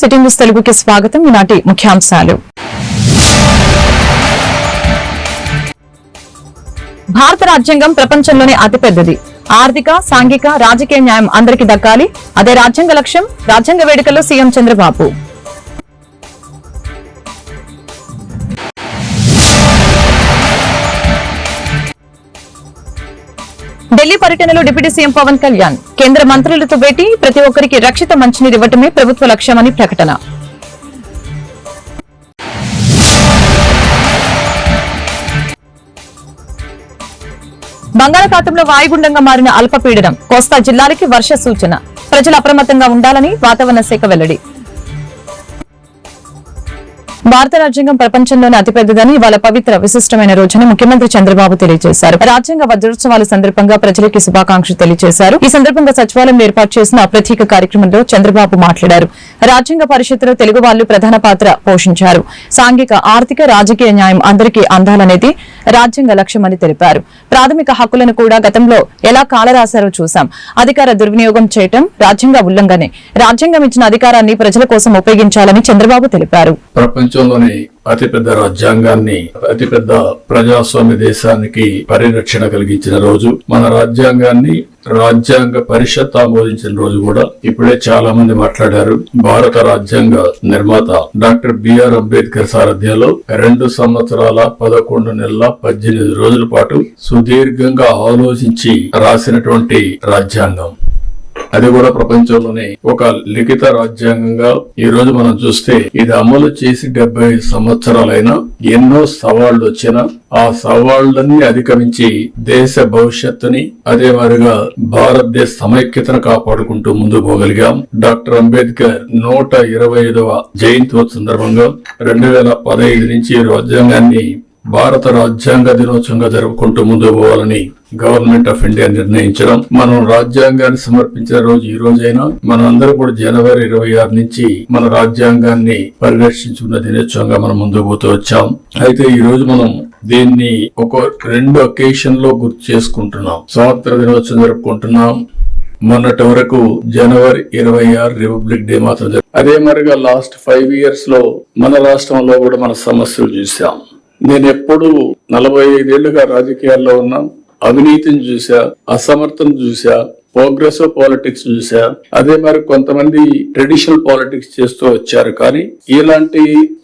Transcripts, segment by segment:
City news తెలుగుకి స్వాగతం. ఈనాటి ముఖ్యాంశాలు. భారత రాజ్యాంగం ప్రపంచంలోనే అతిపెద్దది. ఆర్థిక, సాంఘిక, రాజకీయ న్యాయం అందరికీ దక్కాలి. అదే రాజ్యాంగ లక్ష్యం. రాజ్యాంగ వేడుకల్లో సీఎం చంద్రబాబు. ఢిల్లీ పర్యటనలో డిప్యూటీ సీఎం పవన్ కళ్యాణ్ కేంద్ర మంత్రులతో భేటీ. ప్రతి ఒక్కరికి రక్షిత మంచినీరు ఇవ్వటమే ప్రభుత్వ లక్ష్యమని ప్రకటన. బంగాళాఖాతంలో వాయుగుండంగా మారిన అల్పపీడనం. కోస్తా జిల్లాలకి వర్ష సూచన. ప్రజలు అప్రమత్తంగా ఉండాలని వాతావరణ శాఖ వెల్లడి. భారత రాజ్యాంగం ప్రపంచంలోనే అతిపెద్దదని ఇవాళ పవిత్ర విశిష్టమైన రోజున ముఖ్యమంత్రి చంద్రబాబు తెలియజేశారు. రాజ్యాంగ వజ్రోత్సవాల సందర్భంగా ప్రజలకి శుభాకాంక్షలు తెలియజేశారు. ఈ సందర్భంగా సచివాలయంలో ఏర్పాటు చేసిన ప్రత్యేక కార్యక్రమంలో చంద్రబాబు మాట్లాడారు. రాజ్యాంగ పరిషత్తులో తెలుగు వాళ్లు ప్రధాన పాత్ర పోషించారు. సాంఘిక, ఆర్థిక, రాజకీయ న్యాయం అందరికీ అందాలనేది రాజ్యాంగ లక్ష్యమని తెలిపారు. ప్రాథమిక హక్కులను కూడా గతంలో ఎలా కాలరాశారో చూశాం. అధికార దుర్వినియోగం చేయటం రాజ్యాంగ ఉల్లంఘనే. రాజ్యాంగం ఇచ్చిన అధికారాన్ని ప్రజల కోసం ఉపయోగించాలని చంద్రబాబు తెలిపారు. ప్రపంచంలోని అతిపెద్ద రాజ్యాంగాన్ని, అతిపెద్ద ప్రజాస్వామ్య దేశానికి పరిరక్షణ కలిగించిన రోజు, మన రాజ్యాంగాన్ని రాజ్యాంగ పరిషత్ ఆమోదించిన రోజు కూడా ఇప్పుడే చాలా మంది మాట్లాడారు. భారత రాజ్యాంగ నిర్మాత డాక్టర్ బిఆర్ అంబేద్కర్ సారథ్యంలో 2 సంవత్సరాల 11 నెలల 18 రోజుల పాటు సుదీర్ఘంగా ఆలోచించి రాసినటువంటి రాజ్యాంగం. అది కూడా ప్రపంచంలోనే ఒక లిఖిత రాజ్యాంగంగా ఈ రోజు మనం చూస్తే ఇది అమలు చేసి 75 సంవత్సరాలైనా ఎన్నో సవాళ్లు వచ్చినా ఆ సవాళ్లన్నీ అధిగమించి దేశ భవిష్యత్తుని, అదే మాదిరిగా భారతదేశ సమైక్యతను కాపాడుకుంటూ ముందుకు పోగలిగాం. డాక్టర్ అంబేద్కర్ 125వ జయంతి సందర్భంగా 2015 నుంచి రాజ్యాంగాన్ని భారత రాజ్యాంగ దినోత్సవంగా జరుపుకుంటూ ముందుకు పోవాలని గవర్నమెంట్ ఆఫ్ ఇండియా నిర్ణయించడం. మనం రాజ్యాంగాన్ని సమర్పించిన రోజు ఈ రోజైనా మనం అందరం కూడా జనవరి 26 నుంచి మన రాజ్యాంగాన్ని పరిరక్షించుకున్న దినోత్సవంగా మనం ముందుకు పోతూ వచ్చాం. అయితే ఈ రోజు మనం దీన్ని ఒక 2 ఒకేషన్ లో గుర్తు చేసుకుంటున్నాం. స్వాతంత్ర దినోత్సవం జరుపుకుంటున్నాం. మొన్నటి వరకు జనవరి 26 రిపబ్లిక్ డే మాత్రం. అదే మరిగా లాస్ట్ 5 years లో మన రాష్ట్రంలో కూడా మన సమస్యలు చూసాం. నేను ఎప్పుడు 45 ఏళ్లుగా రాజకీయాల్లో ఉన్నా. అవినీతిని చూసా, అసమర్థను చూసా, ప్రోగ్రెసివ్ పాలిటిక్స్ చూసా. అదే మరి కొంతమంది ట్రెడిషనల్ పాలిటిక్స్ చేస్తూ వచ్చారు. కానీ ఇలాంటి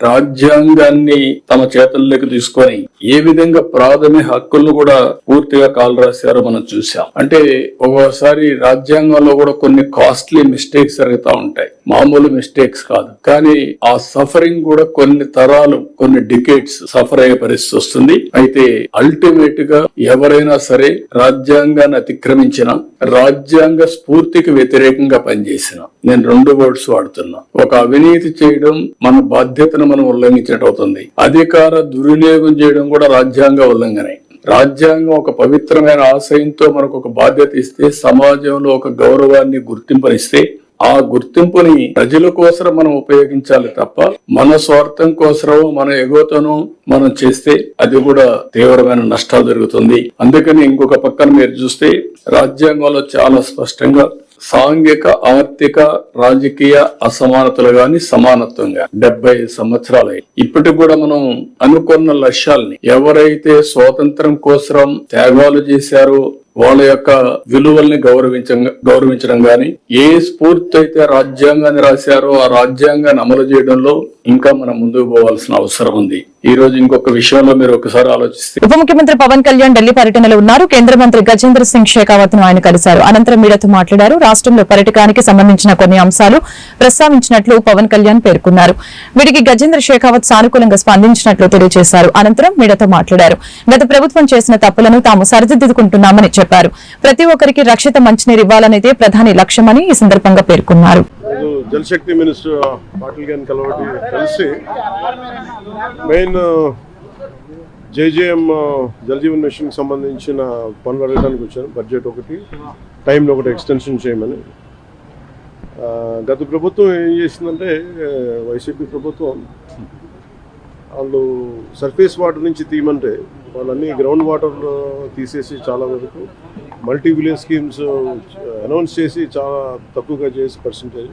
రాజ్యాంగాన్ని తమ చేతుల్లోకి తీసుకొని ఏ విధంగా ప్రాథమిక హక్కులను కూడా పూర్తిగా కాలు రాశారో మనం చూసాం. అంటే ఒక్కోసారి రాజ్యాంగంలో కూడా కొన్ని కాస్ట్లీ మిస్టేక్స్ జరుగుతూ ఉంటాయి. మామూలు మిస్టేక్స్ కాదు, కానీ ఆ సఫరింగ్ కూడా కొన్ని తరాలు, కొన్ని డికేట్స్ సఫర్ అయ్యే పరిస్థితి వస్తుంది. అయితే అల్టిమేట్ గా ఎవరైనా సరే రాజ్యాంగాన్ని అతిక్రమించిన, రాజ్యాంగ స్ఫూర్తికి వ్యతిరేకంగా పనిచేసిన, నేను 2 వర్డ్స్ వాడుతున్నా. ఒక అవినీతి చేయడం మన బాధ్యతను మనం ఉల్లంఘించినట్టు అవుతుంది. అధికార దుర్వినియోగం చేయడం కూడా రాజ్యాంగ ఉల్లంఘనే. రాజ్యాంగం ఒక పవిత్రమైన ఆశయంతో మనకు ఒక బాధ్యత ఇస్తే, సమాజంలో ఒక గౌరవాన్ని, గుర్తింపునిస్తే ఆ గుర్తింపుని ప్రజల కోసం మనం ఉపయోగించాలి తప్ప మన స్వార్థం కోసం, మన ఎగోతోనూ మనం చేస్తే అది కూడా తీవ్రమైన నష్టాలు జరుగుతుంది. అందుకని ఇంకొక పక్కన మీరు చూస్తే రాజ్యాంగంలో చాలా స్పష్టంగా సాంఘిక, ఆర్థిక, రాజకీయ అసమానతలు గాని సమానత్వం గాని 75 సంవత్సరాలు ఇప్పటికి కూడా మనం అనుకున్న లక్ష్యాల్ని, ఎవరైతే స్వాతంత్రం కోసం త్యాగాలు చేశారో వాళ్ళ యొక్క విలువల్ని గౌరవించడం గాని, ఏ స్ఫూర్తి అయితే రాజ్యాంగాన్ని రాశారో ఆ రాజ్యాంగాన్ని అమలు చేయడంలో ఇంకా మనం ముందుకు పోవాల్సిన అవసరం ఉంది. ఈ రోజు ఇంకొక విషయంలో మీరు ఒకసారి ఆలోచిస్తే, ఉప ముఖ్యమంత్రి పవన్ కళ్యాణ్ ఢిల్లీ పర్యటనలో ఉన్నారు. కేంద్ర మంత్రి గజేంద్ర సింగ్ షెకావత్ ను ఆయన కలిశారు. అనంతరం మీడియాతో మాట్లాడారు. రాష్ట్రంలో పర్యటనకి సంబంధించిన కొన్ని అంశాలు ప్రస్తావించినట్లు పవన్ కళ్యాణ్ పేర్కొన్నారు. వీటికి గజేంద్ర షెకావత్ సానుకూలంగా స్పందించినట్లు తెలియజేశారు. అనంతరం మీడియాతో మాట్లాడారు. గత ప్రభుత్వం చేసిన తప్పులను తాము సరిదిద్దుకుంటున్నామని చెప్పారు. ప్రతి ఒక్కరికి రక్షిత మంచినీరు ఇవ్వాలనేదే ప్రధాని లక్ష్యమని ఈ సందర్భంగా పేర్కొన్నారు. జలశక్తి మినిస్టర్ పాటిల్ గారిని కలిసి మెయిన్ జేజేఎం జలజీవన్ మిషన్ కి సంబంధించిన పనులు అడగడానికి వచ్చాను. బడ్జెట్ ఒకటి, టైంలో ఒకటి ఎక్స్టెన్షన్ చేయమని. గత ప్రభుత్వం ఏం చేసిందంటే, వైసీపీ ప్రభుత్వం వాళ్ళు సర్ఫేస్ వాటర్ నుంచి తీయమంటే వాళ్ళన్నీ గ్రౌండ్ వాటర్ తీసేసి చాలా వరకు మల్టీ విలేజ్ స్కీమ్స్ అనౌన్స్ చేసి చాలా తక్కువగా చేసి పర్సంటేజ్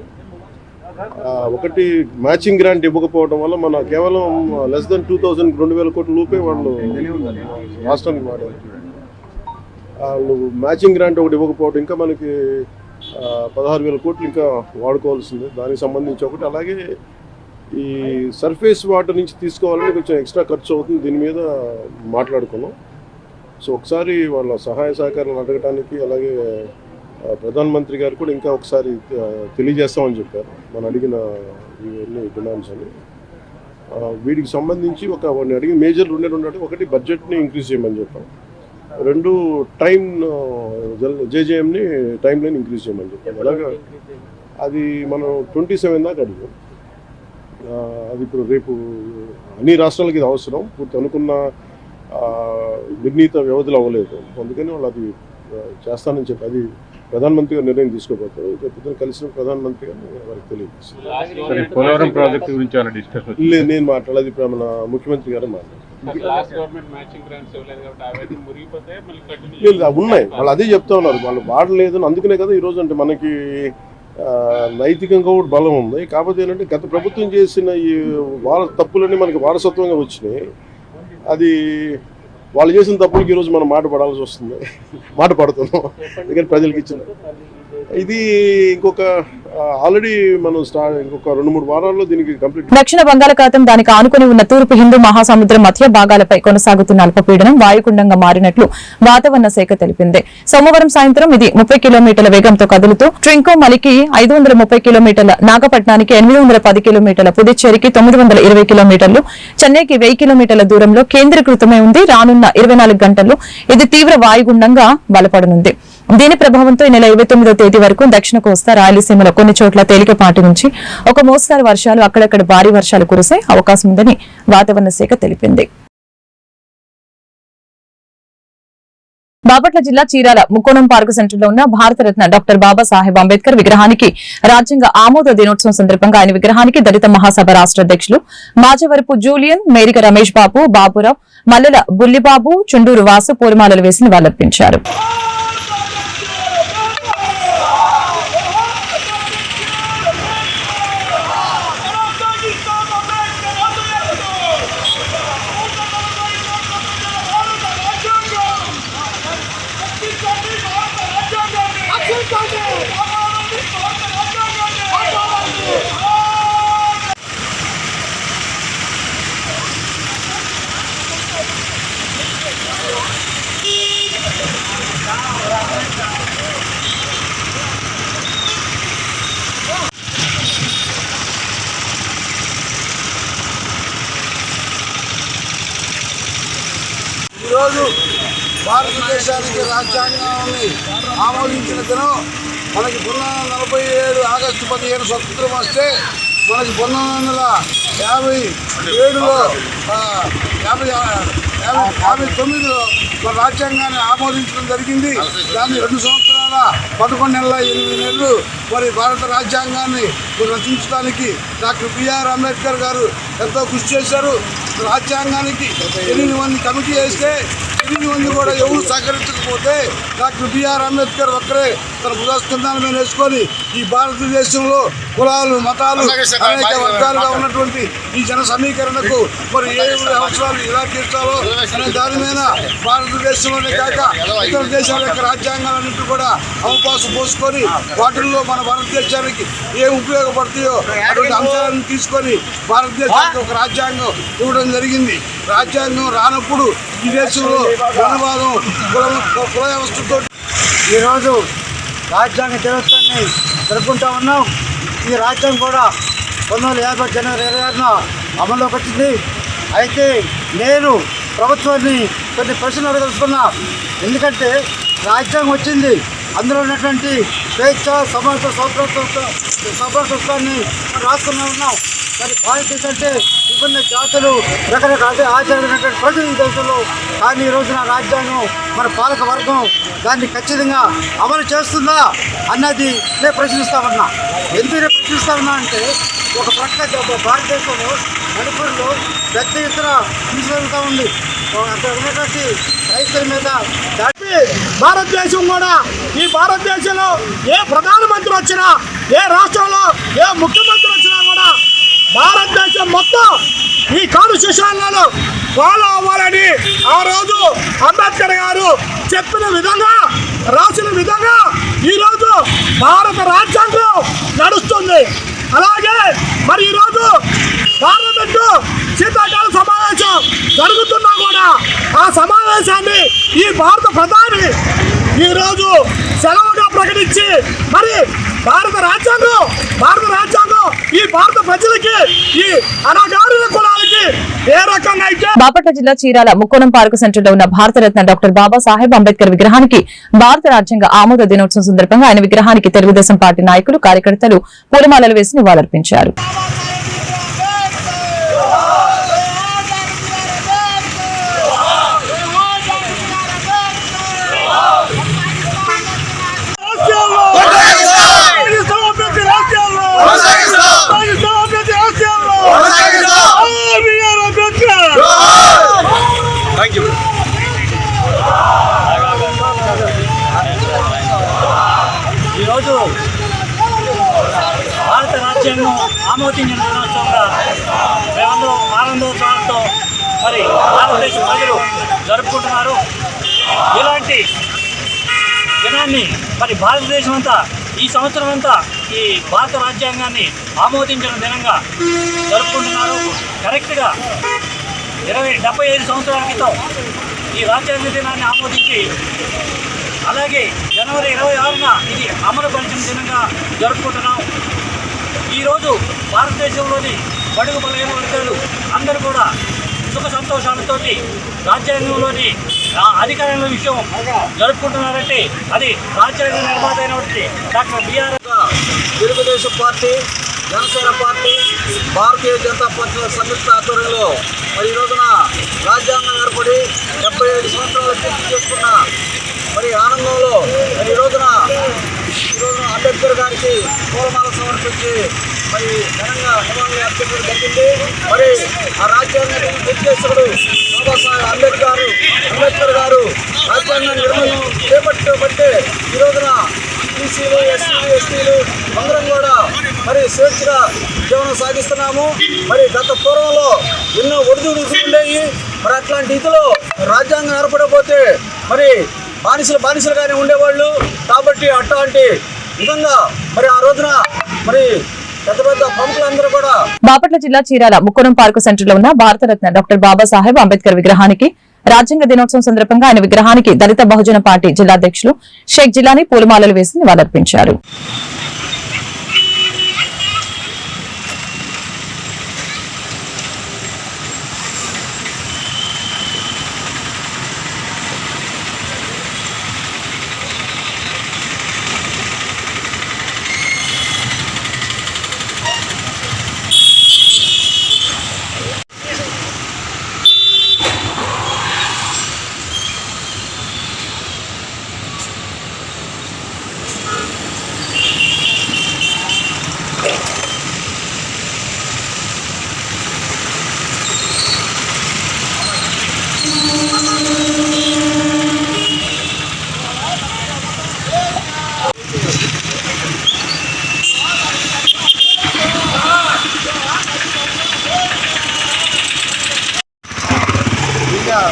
ఒకటి మ్యాచింగ్ గ్రాంట్ ఇవ్వకపోవడం వల్ల మన కేవలం లెస్ దెన్ 2,000 కోట్ల రూపాయలు వాళ్ళు రాష్ట్రానికి వాడారు. వాళ్ళు మ్యాచింగ్ గ్రాంట్ ఒకటి ఇవ్వకపోవడం, ఇంకా మనకి 16,000 కోట్లు ఇంకా వాడుకోవాల్సింది. దానికి సంబంధించి ఒకటి, అలాగే ఈ సర్ఫేస్ వాటర్ నుంచి తీసుకోవాలని కొంచెం ఎక్స్ట్రా ఖర్చు అవుతుంది. దీని మీద మాట్లాడుకున్నాం. సో ఒకసారి వాళ్ళ సహాయ సహకారాలు అడగటానికి, అలాగే ప్రధానమంత్రి గారు కూడా ఇంకా ఒకసారి తెలియజేస్తామని చెప్పారు మనం అడిగిన ఇవన్నీ డిమాండ్స్ అని. వీటికి సంబంధించి వాడిని అడిగిన మేజర్ రెండే, ఒకటి బడ్జెట్ని ఇంక్రీజ్ చేయమని చెప్పాం, 2 టైం జేజేఎంని టైం లైన్ ఇంక్రీజ్ చేయమని చెప్పాం. అలాగే అది మనం 27 దాకా అడిగాం. అది ఇప్పుడు రేపు అన్ని రాష్ట్రాలకి ఇది అవసరం, పూర్తి అనుకున్న నిర్ణీత వ్యవధిలో అవ్వలేదు. అందుకని వాళ్ళు అది చేస్తానని చెప్పి అది ప్రధానమంత్రి గారు నిర్ణయం తీసుకోబోతారు. రేపు కలిసిన ప్రధానమంత్రి గారు వారికి తెలియజేస్తారు. లేదు, నేను మాట్లాడేది మన ముఖ్యమంత్రి గారు మాట్లాడారు. ఉన్నాయి, వాళ్ళు అదే చెప్తా ఉన్నారు, వాళ్ళు వాడలేదు. అందుకనే కదా ఈరోజు అంటే మనకి నైతికంగా కూడా బలం ఉంది. కాకపోతే ఏంటంటే గత ప్రభుత్వం చేసిన ఈ తప్పులన్నీ మనకి వారసత్వంగా వచ్చినాయి. అది వాళ్ళు చేసిన తప్పులకి ఈరోజు మనం మాట పడాల్సి వస్తుంది, మాట పడుతున్నాం. ఎందుకంటే ప్రజలకు ఇచ్చిన ఇది ఇంకొక ఆల్రెడీ మనం ఇంకొక 2-3 వారాల్లో దీనికి కంప్లీట్. దక్షిణ బంగాళాఖాతం దానికి ఆనుకుని ఉన్న తూర్పు హిందూ మహాసముద్రం మధ్య భాగాలపై కొనసాగుతున్న అల్పపీడనం వాయుగుండంగా మారినట్లు వాతావరణ శాఖ తెలిపింది. సోమవారం సాయంత్రం ఇది 30 కిలోమీటర్ల వేగంతో కదులుతూ ట్రింకోమలికి 530 కిలోమీటర్ల, నాగపట్నానికి 810 కిలోమీటర్ల, పుదుచ్చేరికి 920 కిలోమీటర్లు, చెన్నైకి 1000 కిలోమీటర్ల దూరంలో కేంద్రీకృతమై ఉంది. రానున్న 24 గంటల్లో ఇది తీవ్ర వాయుగుండంగా బలపడనుంది. దీని ప్రభావంతో ఈ నెల 29వ తేదీ వరకు దక్షిణ కోస్తా, రాయలసీమలో కొన్ని చోట్ల తేలికపాటి నుంచి ఒక మోస్తరు వర్షాలు, అక్కడక్కడ భారీ వర్షాలు కురిసే అవకాశం ఉందని వాతావరణ శాఖ తెలిపింది. బాపట్ల జిల్లా చీరాల ముక్కోణం పార్కు సెంటర్ లో ఉన్న భారతరత్న డాక్టర్ బాబాసాహెబ్ అంబేద్కర్ విగ్రహానికి రాజ్యాంగ ఆమోద దినోత్సవం సందర్భంగా ఆయన విగ్రహానికి దళిత మహాసభ రాష్ట్ర అధ్యక్షులు మాచవరపు జూలియన్, మేరిక రమేష్ బాబు, బాబురావు, మల్లెల బుల్లిబాబు, చుండూరు వాసు పూలమాలలు వేసి నివాళులర్పించారు. ఈరోజు భారతదేశానికి రాజ్యాంగాన్ని ఆమోదించిన దినం. మనకి 1947 ఆగస్టు 15 స్వతంత్రం వస్తే మనకి 1957లో 59లో మన రాజ్యాంగాన్ని ఆమోదించడం జరిగింది. దాన్ని 2 సంవత్సరాల 11 నెలల 8 నెలలు మరి భారత రాజ్యాంగాన్ని రచించడానికి డాక్టర్ బిఆర్ అంబేద్కర్ గారు ఎంతో కృషి చేశారు. రాజ్యాంగానికి 8 మంది కమిటీ వేస్తే 8 మంది కూడా ఎవరు సహకరించకపోతే డాక్టర్ బిఆర్ అంబేద్కర్ ఒక్కరే తన భుజస్కంధాల మీద వేసుకొని ఈ భారతదేశంలో కులాలు, మతాలు, అనేక వర్గాలుగా ఉన్నటువంటి ఈ జన సమీకరణకు మరి ఏ అవసరాలు ఎలా తీర్చాలో అనే దాని మీద భారతదేశంలోనే కాక ఇతర దేశాల యొక్క రాజ్యాంగాలన్నింటి కూడా అవకాశం పోసుకొని వాటిల్లో మన భారతదేశానికి ఏం ఉపయోగపడతాయో అటువంటి అంశాలను తీసుకొని భారతదేశానికి ఒక రాజ్యాంగం ఇవ్వడం జరిగింది. రాజ్యాంగం రానప్పుడు ఈ దేశంలో ధనవాదం, కుల వ్యవస్థతో ఈరోజు రాజ్యాంగ దినోత్సవాన్ని జరుపుకుంటా ఉన్నాం. ఈ రాజ్యాంగం కూడా 1950 జనవరి 26న అమల్లోకి వచ్చింది. అయితే నేను ప్రభుత్వాన్ని కొన్ని ప్రశ్నలు అడగదలుచుకున్నా. ఎందుకంటే రాజ్యాంగం వచ్చింది, అందులో ఉన్నటువంటి స్వేచ్ఛ, సమానత, సౌభ్రతత్వాన్ని రాసుకుని ఉన్నాం. మరి భారతదేశం అంటే విభిన్న జాతులు, రకరకాల ఆచారాలు ప్రజలు ఈ దేశంలో. కానీ ఈ రోజున రాజ్యాంగం మన పాలక వర్గం దాన్ని ఖచ్చితంగా అమలు చేస్తుందా అన్నది నేను ప్రశ్నిస్తామన్నా. ఎందుకు నేను ప్రశ్నిస్తామన్నా అంటే ఒక ప్రక్క భారతదేశంలో మణిపూర్లో పెద్ద ఎత్తున హింస ఉంది. అక్కడ ఉన్నటువంటి రైతుల మీద భారతదేశం కూడా ఈ భారతదేశంలో ఏ ప్రధానమంత్రి వచ్చినా, ఏ రాష్ట్రంలో ఏ ముఖ్యమంత్రి ఆదేశాలను ఫాలో అవ్వాలని ఆ రోజు అంబేద్కర్ గారు చెప్పిన విధంగా, రాసిన విధంగా ఈరోజు భారత రాజ్యాంగం నడుస్తుంది. అలాగే మరి ఈరోజు పార్లమెంటు శీతాకాల సమావేశం జరుగుతున్నా కూడా ఆ సమావేశాన్ని ఈ భారత ప్రధాని ఈరోజు సెలవుగా ప్రకటించి మరి భారత రాజ్యాంగం ఈ భారత ప్రజలకి, ఈ అణగారిన కులాలకి ఏ రకంగా అయితే బాపట్ల జిల్లా చీరాల ముక్కోణం పార్కు సెంటర్ లో ఉన్న భారతరత్న డాక్టర్ బాబాసాహెబ్ అంబేద్కర్ విగ్రహానికి భారత రాజ్యాంగ ఆమోద దినోత్సవం సందర్భంగా ఆయన విగ్రహానికి తెలుగుదేశం పార్టీ నాయకులు, కార్యకర్తలు పూలమాలలు వేసి నివాళులర్పించారు. ఈరోజు భారత రాజ్యాంగం ఆమోదించిన దినోత్సవంగా మేమందరూ ఆనందోత్సవాలతో మరి భారతదేశ ప్రజలు జరుపుకుంటున్నారు. ఇలాంటి దినాన్ని మరి భారతదేశం అంతా ఈ సంవత్సరం అంతా ఈ భారత రాజ్యాంగాన్ని ఆమోదించిన దినంగా జరుపుకుంటున్నారు. కరెక్ట్గా 75 సంవత్సరాల క్రితం ఈ రాజ్యాంగ దినాన్ని ఆమోదించి అలాగే జనవరి 26న ఇది అమలుపరిచిన దినంగా జరుపుకుంటున్నాం. ఈరోజు భారతదేశంలోని బడుగు బలహీన వర్గాలు అందరూ కూడా సుఖ సంతోషాలతోటి రాజ్యాంగంలోని అధికారుల విషయం జరుపుకుంటున్నారంటే అది రాజ్యాంగ నిర్మాత అయినటువంటి doctor BR Telugu Desam party, Janasena party, Bharatiya Janata పార్టీల సంయుక్త ఆధ్వర్యంలో మరి ఈ రోజున రాజ్యాంగం ఏర్పడి 75 సంవత్సరాలు పూర్తి చేసుకున్న మరి ఆనందంలో మరి ఈ రోజున అంబేద్కర్ గారికి పూలమాల సమర్పించి మరి ఘనంగా నివాళులు అర్పించడం జరిగింది. మరి ఆ రాజ్యాంగ నిర్దేశకుడు బాబాసాహెబ్ అంబేద్కర్ గారు రాజ్యాంగ నిర్మాణం చేపట్టబట్టే ఈ రోజున బీసీలు, ఎస్సీలు, ఎస్టీలు అందరం కూడా మరి స్వేచ్ఛగా జీవనం సాగిస్తున్నాము. మరి గత పూర్వంలో ఎన్నో ఒడిదుడుకులు ఉండేవి. మరి అట్లాంటి ఇదిలో రాజ్యాంగం ఏర్పడకపోతే మరి బానిసలుగానే ఉండేవాళ్ళు. కాబట్టి అట్లాంటి విధంగా మరి ఆ రోజున మరి పెద్ద పెద్ద ప్రముఖులందరూ కూడా బాపట్ల జిల్లా చీరాల ముక్కోణం పార్కు సెంటర్ లో ఉన్న భారతరత్న డాక్టర్ బాబాసాహెబ్ అంబేద్కర్ విగ్రహానికి రాజ్యాంగ దినోత్సవం సందర్భంగా ఆయన విగ్రహానికి దళిత బహుజన పార్టీ జిల్లా అధ్యక్షులు షేక్ జిలానీ పూలమాలలు వేసి నివాళులర్పించారు.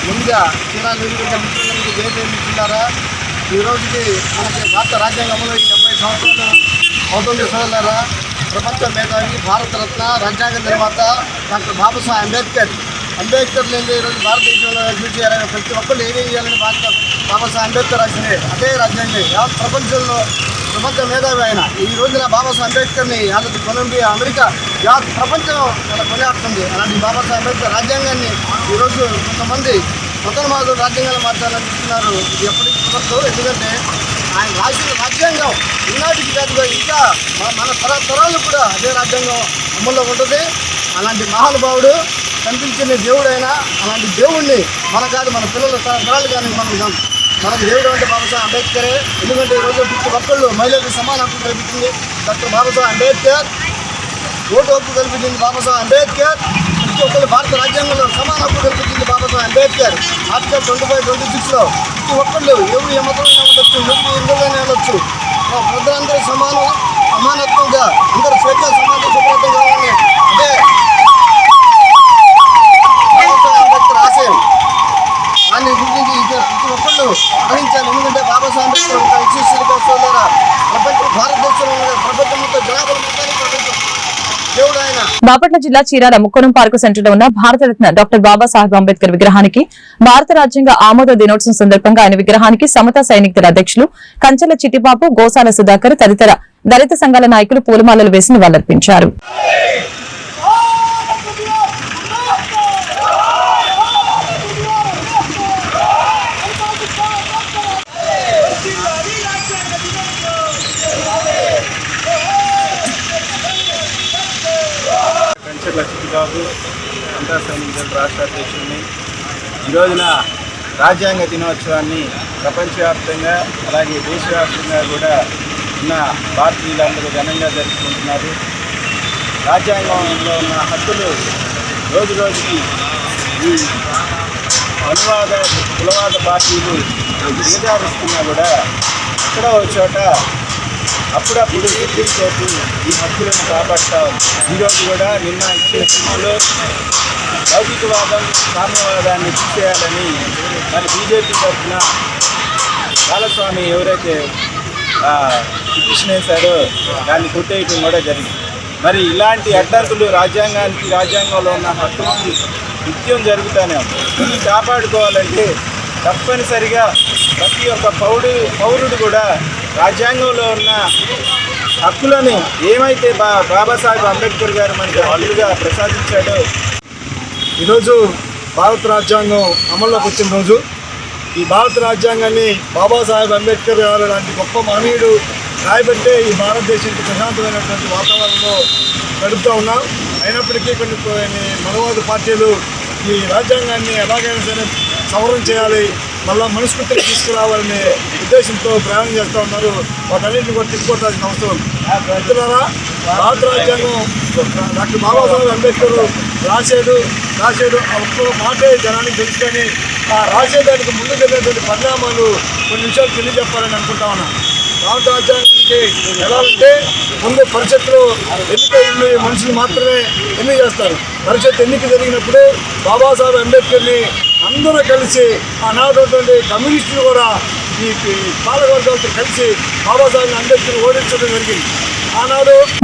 ముందుగా చీరాల నియోజకవర్గ మిత్రులందరికీ జయజయమిస్తున్నారా. ఈ రోజుకి మనకి భారత రాజ్యాంగంలో 70 సంవత్సరాలు అవుతుంది సోదరులారా. ప్రపంచ మేధావి, భారతరత్న, రాజ్యాంగ నిర్మాత డాక్టర్ బాబాసాహెబ్ అంబేద్కర్ లేని ఈరోజు భారతదేశంలో అభివృద్ధి చేయాలని ప్రతి ఒక్కరు ఏమేం చేయాలని బాబాసాహెబ్ అంబేద్కర్ రాసింది అదే రాజ్యాంగం. ప్రపంచ మేధావి ఆయన. ఈ రోజున బాబాసాహెబ్ అంబేద్కర్ని అలాంటి కొలంబియా, అమెరికా ప్రపంచం అలా కొనియాడుతుంది. అలాంటి బాబాసాహెబ్ అంబేద్కర్ రాజ్యాంగాన్ని ఈరోజు కొంతమంది కొత్త రాజ్యాంగాలు మార్చాలని చెప్తున్నారు. ఇది ఎప్పటికీ కుదరదు. ఎందుకంటే ఆయన రాసిన రాజ్యాంగం ఈనాటికి కాదుగా ఇంకా మన తరాలు కూడా అదే రాజ్యాంగం అమల్లో ఉంటుంది. అలాంటి మహానుభావుడు కనిపించిన దేవుడైనా అలాంటి దేవుడిని మన కాదు మన పిల్లల తరాలు కానీ మనకు దేవుడు అంటే బాబాసాహెబ్ అంబేద్కరే. ఎందుకంటే ఈరోజు ప్రతి ఒక్కళ్ళు మహిళలకు సమాన హక్కు కల్పించింది డాక్టర్ బాబాసాహెబ్ అంబేద్కర్. ఓటు హక్కు కల్పించింది బాబాసాహెబ్ అంబేద్కర్. ప్రతి ఒక్కళ్ళు భారత రాజ్యాంగంలో సమాన హక్కు కల్పించింది బాబాసాహెబ్ అంబేద్కర్. ఆర్టికల్ 25-26లో ప్రతి ఒక్కళ్ళు ఎవరు ఏ మతంలో ఉండొచ్చు, ఎవరు ఎందులోనే ఉండొచ్చు, ప్రజలందరూ సమానత్వంగా అందరూ స్వేచ్ఛ సమానత్వం కావాలని అంటే బాపట్ల జిల్లా చీరాల ముక్కోణం పార్కు సెంటర్లో ఉన్న భారతరత్న డాక్టర్ బాబాసాహెబ్ అంబేద్కర్ విగ్రహానికి భారత రాజ్యాంగ ఆమోద దినోత్సవం సందర్భంగా ఆయన విగ్రహానికి సమతా సైనిక్ దళ అధ్యక్షులు కంచెల చిట్టిబాబు, గోసాల సుధాకర్ తదితర దళిత సంఘాల నాయకులు పూలమాలలు వేసి నివాళులర్పించారు. చిట్టిబాబు సమతా సైనిక్ దళ రాష్ట్ర అధ్యక్షుడిని. ఈ రోజున రాజ్యాంగ దినోత్సవాన్ని ప్రపంచవ్యాప్తంగా అలాగే దేశవ్యాప్తంగా కూడా ఉన్న భారతీయులందరూ ఘనంగా జరుపుకుంటున్నారు. రాజ్యాంగంలో ఉన్న హక్కులు రోజు రోజుకి ఈ అనువాద కులవాద పార్టీలు దిగజారుస్తున్నా కూడా ఎక్కడో ఒక చోట అప్పుడప్పుడు సుప్రీంకోర్టు ఈ హక్కులను కాపాడుతూ ఈరోజు కూడా నిన్న ఇచ్చిన తీర్పులో లౌకికవాదం, సామ్యవాదాన్ని తీసేయాలని మరి బీజేపీ తరఫున బాలస్వామి ఎవరైతే పిటిషన్ వేశారో దాన్ని కొట్టేయటం కూడా జరిగింది. మరి ఇలాంటి అడ్డంకులు రాజ్యాంగంలో ఉన్న హక్కులకి నిత్యం జరుగుతూనే ఉంది. కాపాడుకోవాలంటే తప్పనిసరిగా ప్రతి ఒక్క పౌరుడు కూడా రాజ్యాంగంలో ఉన్న హక్కులను ఏమైతే బాబాసాహెబ్ అంబేద్కర్ గారు మనకి హక్కులుగా ప్రసాదించాడో. ఈరోజు భారత రాజ్యాంగం అమల్లోకి వచ్చిన రోజు ఈ భారత రాజ్యాంగాన్ని బాబాసాహెబ్ అంబేద్కర్ గారు లాంటి గొప్ప మహనీయుడు రాయబట్టే ఈ భారతదేశానికి ప్రశాంతమైనటువంటి వాతావరణంలో గడుపుతూ ఉన్నాం. అయినప్పటికీ కొన్ని మనవాద పార్టీలు ఈ రాజ్యాంగాన్ని ఎలాగైనా సరే సవరణ చేయాలి, మళ్ళీ మనస్ఫూర్తిని తీసుకురావాలనే ఉద్దేశంతో ప్రయాణం చేస్తూ ఉన్నారు. వాటన్నింటిని కూడా తిప్పుకోవాల్సిన అవసరం. మిత్రులారా, భారత రాజ్యాంగం డాక్టర్ బాబాసాహెబ్ అంబేద్కర్ రాశాడు ఒక్క మాటే జనానికి తెలుసుకొని ఆ రాసేదానికి ముందు జరిగినటువంటి పరిణామాలు కొన్ని విషయాలు తెలియజెప్పాలని అనుకుంటా ఉన్నాను. భారత రాజ్యాంగానికి ఎలా అంటే ముందు పరిషత్తులో ఎన్నిక మనుషులు మాత్రమే ఎన్నిక చేస్తారు. పరిషత్ ఎన్నిక జరిగినప్పుడు బాబాసాహెబ్ అంబేద్కర్ని అందరూ కలిసి ఆనాటువంటి కమ్యూనిస్టులు కూడా ఈ పాలకవర్గాలతో కలిసి బాబాసాహెబ్ అంబేద్కర్ ఓడించడం జరిగింది.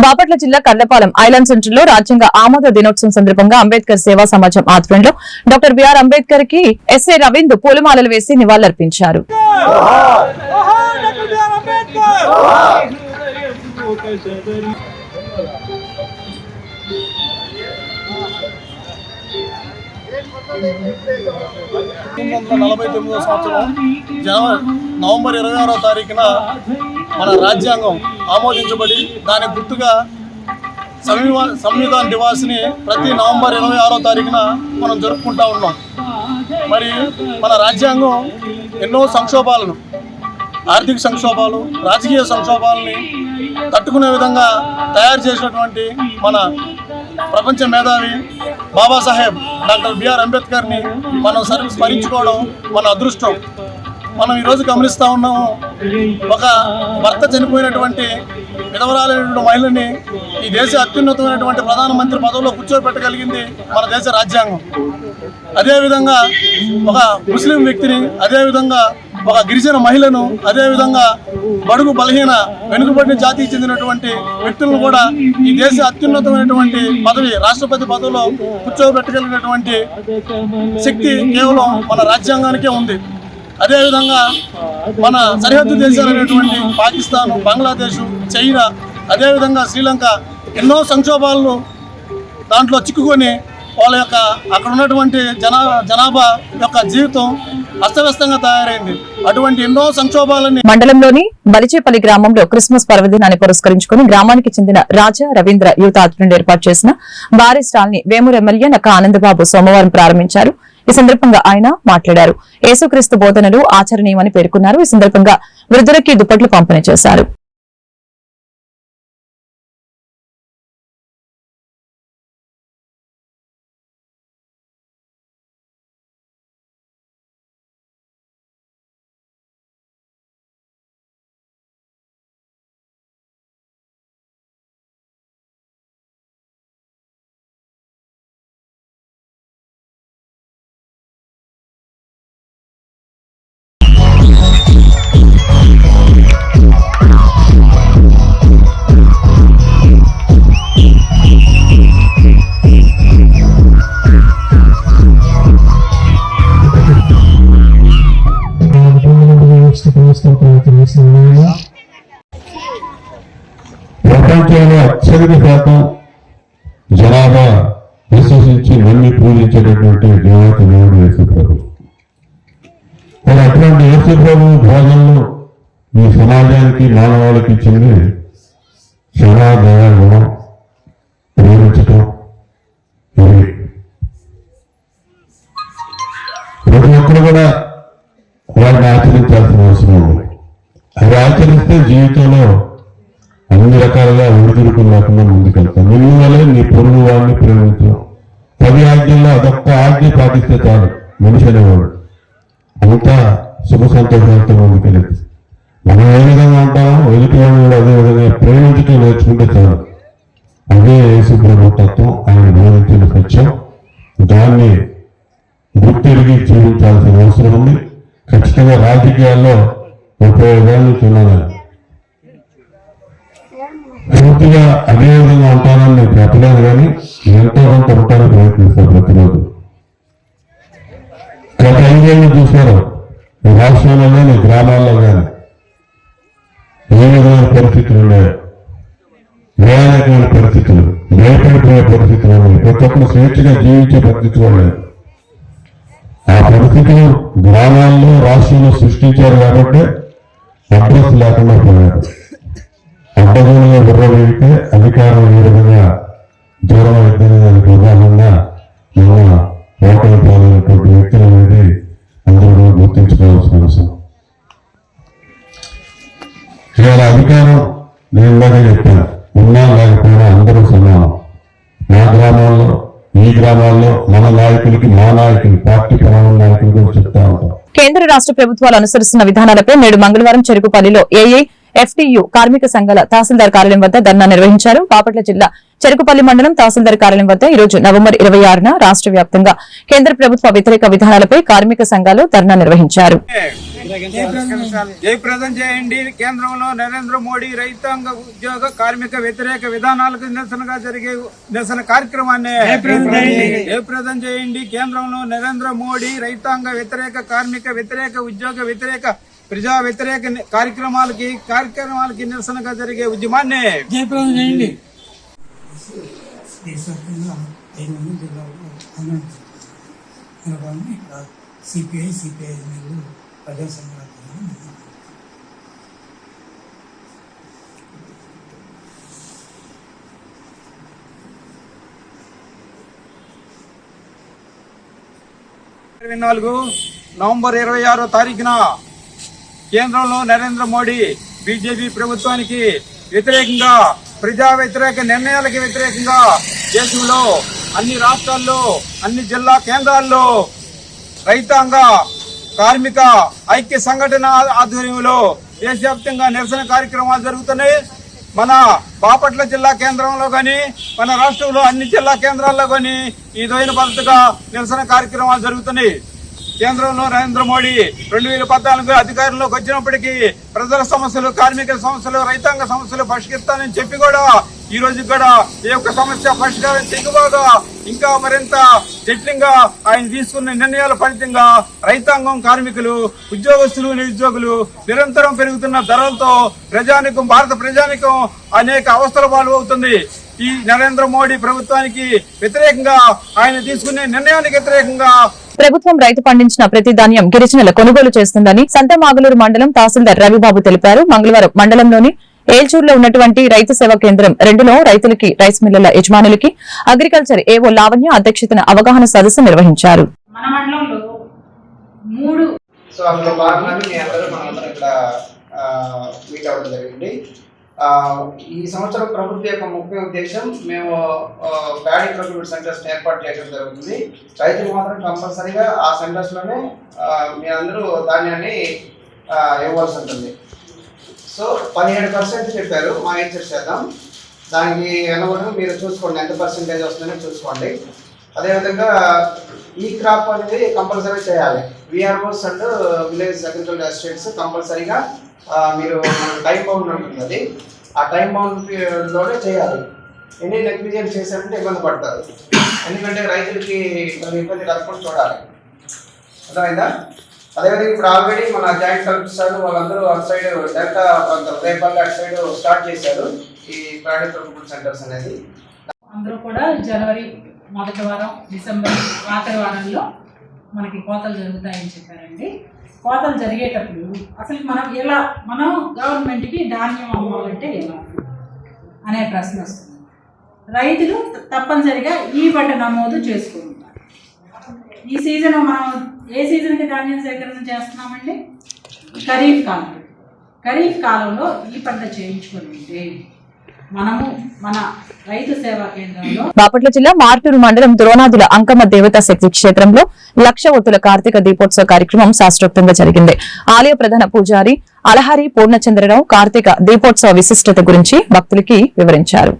బాపట్ల జిల్లా కర్లపాలెం ఐలాండ్ సెంటర్ లో రాజ్యాంగ ఆమోద దినోత్సవం సందర్భంగా అంబేద్కర్ సేవా సమాజం ఆధ్వర్యంలో డాక్టర్ బిఆర్ అంబేద్కర్ కి ఎస్ఏ రవీంద్ర పూలమాలలు వేసి నివాళులర్పించారు. నవంబర్ 26వ తారీఖున మన రాజ్యాంగం ఆమోదించబడి దాని గుర్తుగా సంవిధాన దివాస్ని ప్రతి నవంబర్ 26వ తారీఖున మనం జరుపుకుంటూ ఉన్నాం. మరి మన రాజ్యాంగం ఎన్నో సంక్షోభాలను, ఆర్థిక సంక్షోభాలు, రాజకీయ సంక్షోభాలని తట్టుకునే విధంగా తయారు చేసినటువంటి మన ప్రపంచ మేధావి బాబాసాహెబ్ డాక్టర్ బిఆర్ అంబేద్కర్ని మనం స్మరించుకోవడం మన అదృష్టం. మనం ఈరోజు గమనిస్తూ ఉన్నాము, ఒక భర్త చనిపోయినటువంటి విధవరాలైనటువంటి మహిళని ఈ దేశ అత్యున్నతమైనటువంటి ప్రధానమంత్రి పదవిలో కూర్చోబెట్టగలిగింది మన దేశ రాజ్యాంగం. అదేవిధంగా ఒక ముస్లిం వ్యక్తిని, అదేవిధంగా ఒక గిరిజన మహిళను, అదేవిధంగా బడుగు బలహీన వెనుకబడిన జాతికి చెందినటువంటి వ్యక్తులను కూడా ఈ దేశ అత్యున్నతమైనటువంటి పదవి, రాష్ట్రపతి పదవిలో కూర్చోబెట్టగలిగినటువంటి శక్తి కేవలం మన రాజ్యాంగానికే ఉంది. అదేవిధంగా మన సరిహద్దు దేశాలైనటువంటి పాకిస్తాన్, బంగ్లాదేశ్, చైనా, అదేవిధంగా శ్రీలంక ఎన్నో సంక్షోభాలను దాంట్లో చిక్కుకొని వాళ్ళ యొక్క అక్కడ ఉన్నటువంటి జనాభా యొక్క జీవితం అస్తవ్యస్తంగా తయారైంది. అటువంటి ఎన్నో సంక్షోభాలని మండలంలోని బలిచేపల్లి గ్రామంలో క్రిస్మస్ పర్వదినాన్ని పురస్కరించుకుని గ్రామానికి చెందిన రాజా రవీంద్ర యూత్ ఆధ్వర్యంలో ఏర్పాటు చేసిన భారీ స్టాల్ ని వేమూరు ఎమ్మెల్యే నక్క ఆనందబాబు సోమవారం ప్రారంభించారు. ఈ సందర్భంగా ఆయన మాట్లాడారు. యేసుక్రీస్తు బోధనలు ఆచరణీయమని పేర్కొన్నారు. ఈ సందర్భంగా వృద్ధులకి దుప్పట్లు పంపిణీ చేశారు. ప్రపంచంలో అత్యధిక శాతం జనాభా విశ్వసించి నమ్మి పూజించేటటువంటి దేవత దేవుడు యేసు ప్రభు. మరి అటువంటి యేసు ప్రభు భోజనంలో ఈ సమాజానికి మానవాళికి ఇచ్చింది క్షమా, దయ, గుణం, ప్రేమించటం. ఇవి ప్రతి ఒక్కరు కూడా వారిని ఆచరించాల్సిన అవసరం ఉంది. అవి ఆచరిస్తే జీవితంలో అన్ని రకాలుగా ఒడిదుడుకులు లేకుండా ముందుకెళ్తాం. నిన్ను వల్లే నీ పొరుగు వాడిని ప్రేమించడం. 10 ఆజ్ఞల్లో అదొక్క ఆజ్ఞ పాటిస్తే చాలు మనిషి అనేవాడు అంతా సుఖ సంతోషాలతో ముందుకెళ్ళేది. మనం ఏ విధంగా ఉంటామో ఎదుటి వాళ్ళు కూడా అదే విధంగా ప్రేమించడం నేర్చుకుంటే చాలు. అదే యేసు ప్రభు తత్వం, ఆయన బోధించిన సత్యం. దాన్ని గుర్తిరిగి జీవించాల్సిన అవసరం ఉంది. ఖచ్చితంగా రాజకీయాల్లో 35 ఏళ్ళ నుంచి ఉన్నాను. పూర్తిగా అదే విధంగా ఉంటానని నేను చెప్పలేను, కానీ ఎంతో కొంత ఉంటానని ప్రయత్నిస్తాను ప్రతిరోజు. గత 5 ఏళ్ళు చూశారు ఈ రాష్ట్రంలో కానీ గ్రామాల్లో కానీ ఏ విధమైన పరిస్థితులు ఉన్నాయో, భయానకమైన పరిస్థితులు, భయపడిపోయే పరిస్థితులు ఉన్నాయి. ప్రతి ఒక్కరు స్వేచ్ఛగా జీవించే పరిస్థితులు ఉన్నాయి. ఆ పరిస్థితులు గ్రామాల్లో రాష్ట్రంలో సృష్టించారు కాబట్టి అడ్రస్ లేకుండా పోయారు. అడ్డగోలుగా విర్రవీగితే అధికారం ఏ విధంగా దూరం అవుతుంది దానికి ఉదాహరణగా మన ఓటమి పాలైనటువంటి వ్యక్తులు అనేది అందరూ గుర్తించుకోవాల్సిన అవసరం. ఇవాళ అధికారం నేను ఇందాక చెప్పాను, ఉన్నా లేకపోయినా అందరూ సమానం. మా గ్రామాల్లో, ఈ గ్రామాల్లో మన నాయకులకి, మా నాయకులు, పార్టీ పరమైన నాయకులు కూడా చెప్తా ఉంటాం. కేంద్ర రాష్ట్ర ప్రభుత్వాలు అనుసరిస్తున్న విధానాలపై నేడు మంగళవారం చెరుకుపల్లిలో ఏఐ FTU కార్మిక సంఘాల తహసీల్దార్ కార్యాలయం వద్ద ధర్నా నిర్వహించారు. బాపట్ల జిల్లా చెరుకుపల్లి మండలం తహసీల్దార్ కార్యాలయం వద్ద ఈ రోజు నవంబర్ 26న రాష్ట్ర వ్యాప్తంగా కేంద్ర ప్రభుత్వ వ్యతిరేక విధానాలపై కార్మిక సంఘాలు ధర్నా నిర్వహించారు. జయప్రదం చేయండి. కేంద్రంలో నరేంద్ర మోడీ రైతాంగ ఉద్యోగ కార్మిక వ్యతిరేక విధానాలకు నిరసనగా జరిగే నిరసన కార్యక్రమాన్ని జయప్రదం చేయండి. కేంద్రంలో నరేంద్ర మోడీ రైతాంగ వ్యతిరేక కార్మిక వ్యతిరేక ఉద్యోగ వ్యతిరేక ప్రజా వ్యతిరేక కార్యక్రమాలకి నిరసనగా జరిగే ఉద్యమాన్ని జయప్రదం చేయండి. దేశవ్యాప్తంగా 500 జిల్లాల్లో ఆందోళన సిపిఐ ప్రజా సంఘాల నవంబర్ 26వ తారీఖున కేంద్రంలో నరేంద్ర మోడీ బీజేపీ ప్రభుత్వానికి వ్యతిరేకంగా, ప్రజా వ్యతిరేక నిర్ణయాలకు వ్యతిరేకంగా దేశంలో అన్ని రాష్ట్రాల్లో, అన్ని జిల్లా కేంద్రాల్లో రైతాంగ కార్మిక ఐక్య సంఘటన ఆధ్వర్యంలో దేశవ్యాప్తంగా నిరసన కార్యక్రమాలు జరుగుతున్నాయి. మన బాపట్ల జిల్లా కేంద్రంలో కానీ, మన రాష్ట్రంలో అన్ని జిల్లా కేంద్రాల్లో కానీ ఈ దైన పద్ధతిగా నిరసన కార్యక్రమాలు జరుగుతున్నాయి. కేంద్రంలో నరేంద్ర మోడీ 2014 అధికారంలోకి వచ్చినప్పటికీ ప్రజల సమస్యలు, కార్మికుల సమస్యలు, రైతాంగ సమస్యలు పరిష్కరిస్తానని చెప్పి కూడా ఈ రోజు కూడా ఈ యొక్క సమస్య పరిష్కారం చేయకపోగా ఇంకా మరింత జటిలంగా ఆయన తీసుకున్న నిర్ణయాల ఫలితంగా రైతాంగం, కార్మికులు, ఉద్యోగస్తులు, నిరుద్యోగులు నిరంతరం పెరుగుతున్న ధరలతో భారత ప్రజానికం అనేక అవస్థల పాలు అవుతుంది. ఈ నరేంద్ర మోడీ ప్రభుత్వానికి వ్యతిరేకంగా, ఆయన తీసుకునే నిర్ణయానికి వ్యతిరేకంగా ప్రభుత్వం రైతు పండించిన ప్రతి ధాన్యం గిరిజనుల కొనుగోలు చేస్తుందని సంతమాగులూరు మండలం తహసీల్దార్ రవిబాబు తెలిపారు. మంగళవారం మండలంలోని ఏల్చూరులో ఉన్నటువంటి రైతు సేవా కేంద్రం 2లో రైతులకి, రైస్ మిల్లుల యజమానులకి, అగ్రికల్చర్ ఏవో లావణ్య అధ్యక్షతన అవగాహన సదస్సు నిర్వహించారు. ఈ సంవత్సరం ప్రభుత్వం యొక్క ముఖ్య ఉద్దేశం, మేము ప్యాడీ ప్రొక్యూర్మెంట్ సెంటర్స్ ఏర్పాటు చేయడం జరుగుతుంది. రైతులు మాత్రం కంపల్సరీగా ఆ సెంటర్స్లోనే మీరందరూ ధాన్యాన్ని ఇవ్వాల్సి ఉంటుంది. సో 17% చెప్పారు, మానిటర్ చేద్దాం. దానికి అనుగుణంగా మీరు చూసుకోండి ఎంత పర్సెంటేజ్ వస్తుందో చూసుకోండి. అదేవిధంగా ఈ క్రాప్ అనేది కంపల్సరీ చేయాలి. VROs and village agriculture assistants కంపల్సరీగా మీరు టైం బౌండ్ ఉంటుంది, అది ఆ టైం బౌండ్లోనే చేయాలి. ఎన్ని నెగ్లిజెన్స్ చేశారంటే ఇబ్బంది పడతారు, ఎందుకంటే రైతులకి ఇబ్బంది కలగకుండా చూడాలి. అర్థమైందా? అదేవిధంగా ఇప్పుడు ఆల్రెడీ మన జాయింట్ కలెక్టర్ సార్ వాళ్ళందరూ అటు సైడ్ డెల్టా రేపల్లి అటు సైడ్ స్టార్ట్ చేశారు. ఈ ప్యాడీ ప్రొక్యూర్మెంట్ సెంటర్స్ అనేది. అందరూ కూడా జనవరి మొదటి వారం, డిసెంబర్ ఆఖరి వారంలో మనకి కోతలు జరుగుతాయని చెప్పారండి. కోతలు జరిగేటప్పుడు అసలు మనం గవర్నమెంట్కి ధాన్యం అమ్మాలంటే ఎలా అనే ప్రశ్న వస్తుంది. రైతులు తప్పనిసరిగా ఈ పంట నమోదు చేసుకుంటారు. ఈ సీజన్ మనం ఏ సీజన్కి ధాన్యం సేకరణ చేస్తున్నామండి? ఖరీఫ్ కాలంలో ఈ పంట చేయించుకొని ఉంటే మనము మన రైతు సేవా కేంద్రంలో. బాపట్ల జిల్లా మార్టూరు మండలం ద్రోణాదుల అంకమ్మ దేవతా శక్తి క్షేత్రంలో 1,00,000 ఒత్తుల కార్తీక దీపోత్సవ కార్యక్రమం శాస్త్రోక్తంగా జరిగింది. ఆలయ ప్రధాన పూజారి అలహరి పూర్ణచంద్రరావు కార్తీక దీపోత్సవ విశిష్టత గురించి భక్తులకి వివరించారు.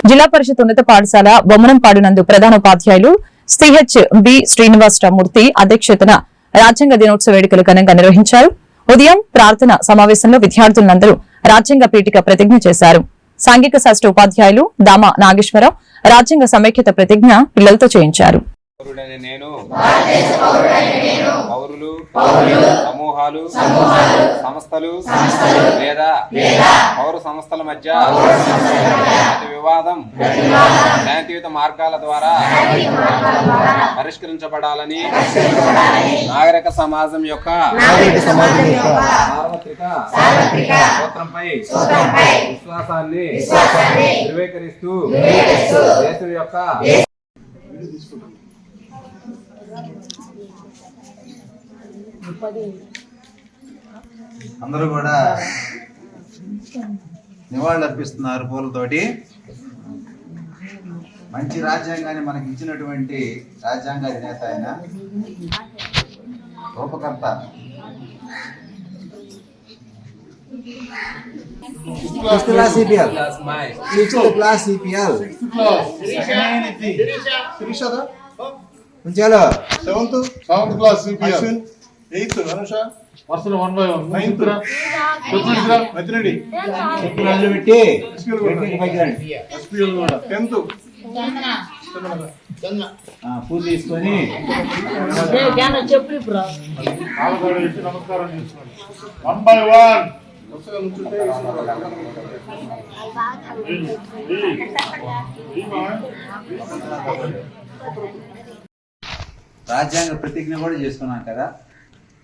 జిల్లా పరిషత్ ఉన్నత పాఠశాల బొమ్మనంపాడు నందు ప్రధాన ఉపాధ్యాయులు సిహెచ్ బి శ్రీనివాసరామూర్తి అధ్యక్షతన రాజ్యాంగ దినోత్సవ వేడుకలు ఘనంగా నిర్వహించారు. ఉదయం ప్రార్థన సమావేశంలో విద్యార్థులందరూ రాజ్యాంగ పీఠిక ప్రతిజ్ఞ చేశారు. సాంఘిక శాస్త్ర ఉపాధ్యాయులు దామ నాగేశ్వరరావు రాజ్యాంగ సమైక్యత ప్రతిజ్ఞ పిల్లలతో చేయించారు. నేను పౌరులు సమూహాలు సంస్థలు లేదా పౌర సంస్థల మధ్య ప్రతి వివాదం శాంతియుత మార్గాల ద్వారా పరిష్కరించబడాలని నాగరిక సమాజం యొక్క సార్వత్రిక సూత్రంపై విశ్వాసాన్ని నిర్వీకరిస్తూ దేశం యొక్క అందరూ కూడా నివాళులు అర్పిస్తున్నారు పూలతోటి. మంచి రాజ్యాంగాన్ని మనకి ఇచ్చినటువంటి రాజ్యాంగ అధినేత ఆయన, రూపకర్త. ఉంచాలో 7th class CPL, 8th Anusha, వరుసలో 1 by 1, 9th మతిరెడ్డి పెట్టి SPL కూడా 10th పూజ తీసుకొని నమస్కారం చేసుకోండి. 1 by 1 వరుసగా నుంచుంటే రాజ్యాంగ ప్రతిజ్ఞ కూడా చేసుకున్నాం కదా.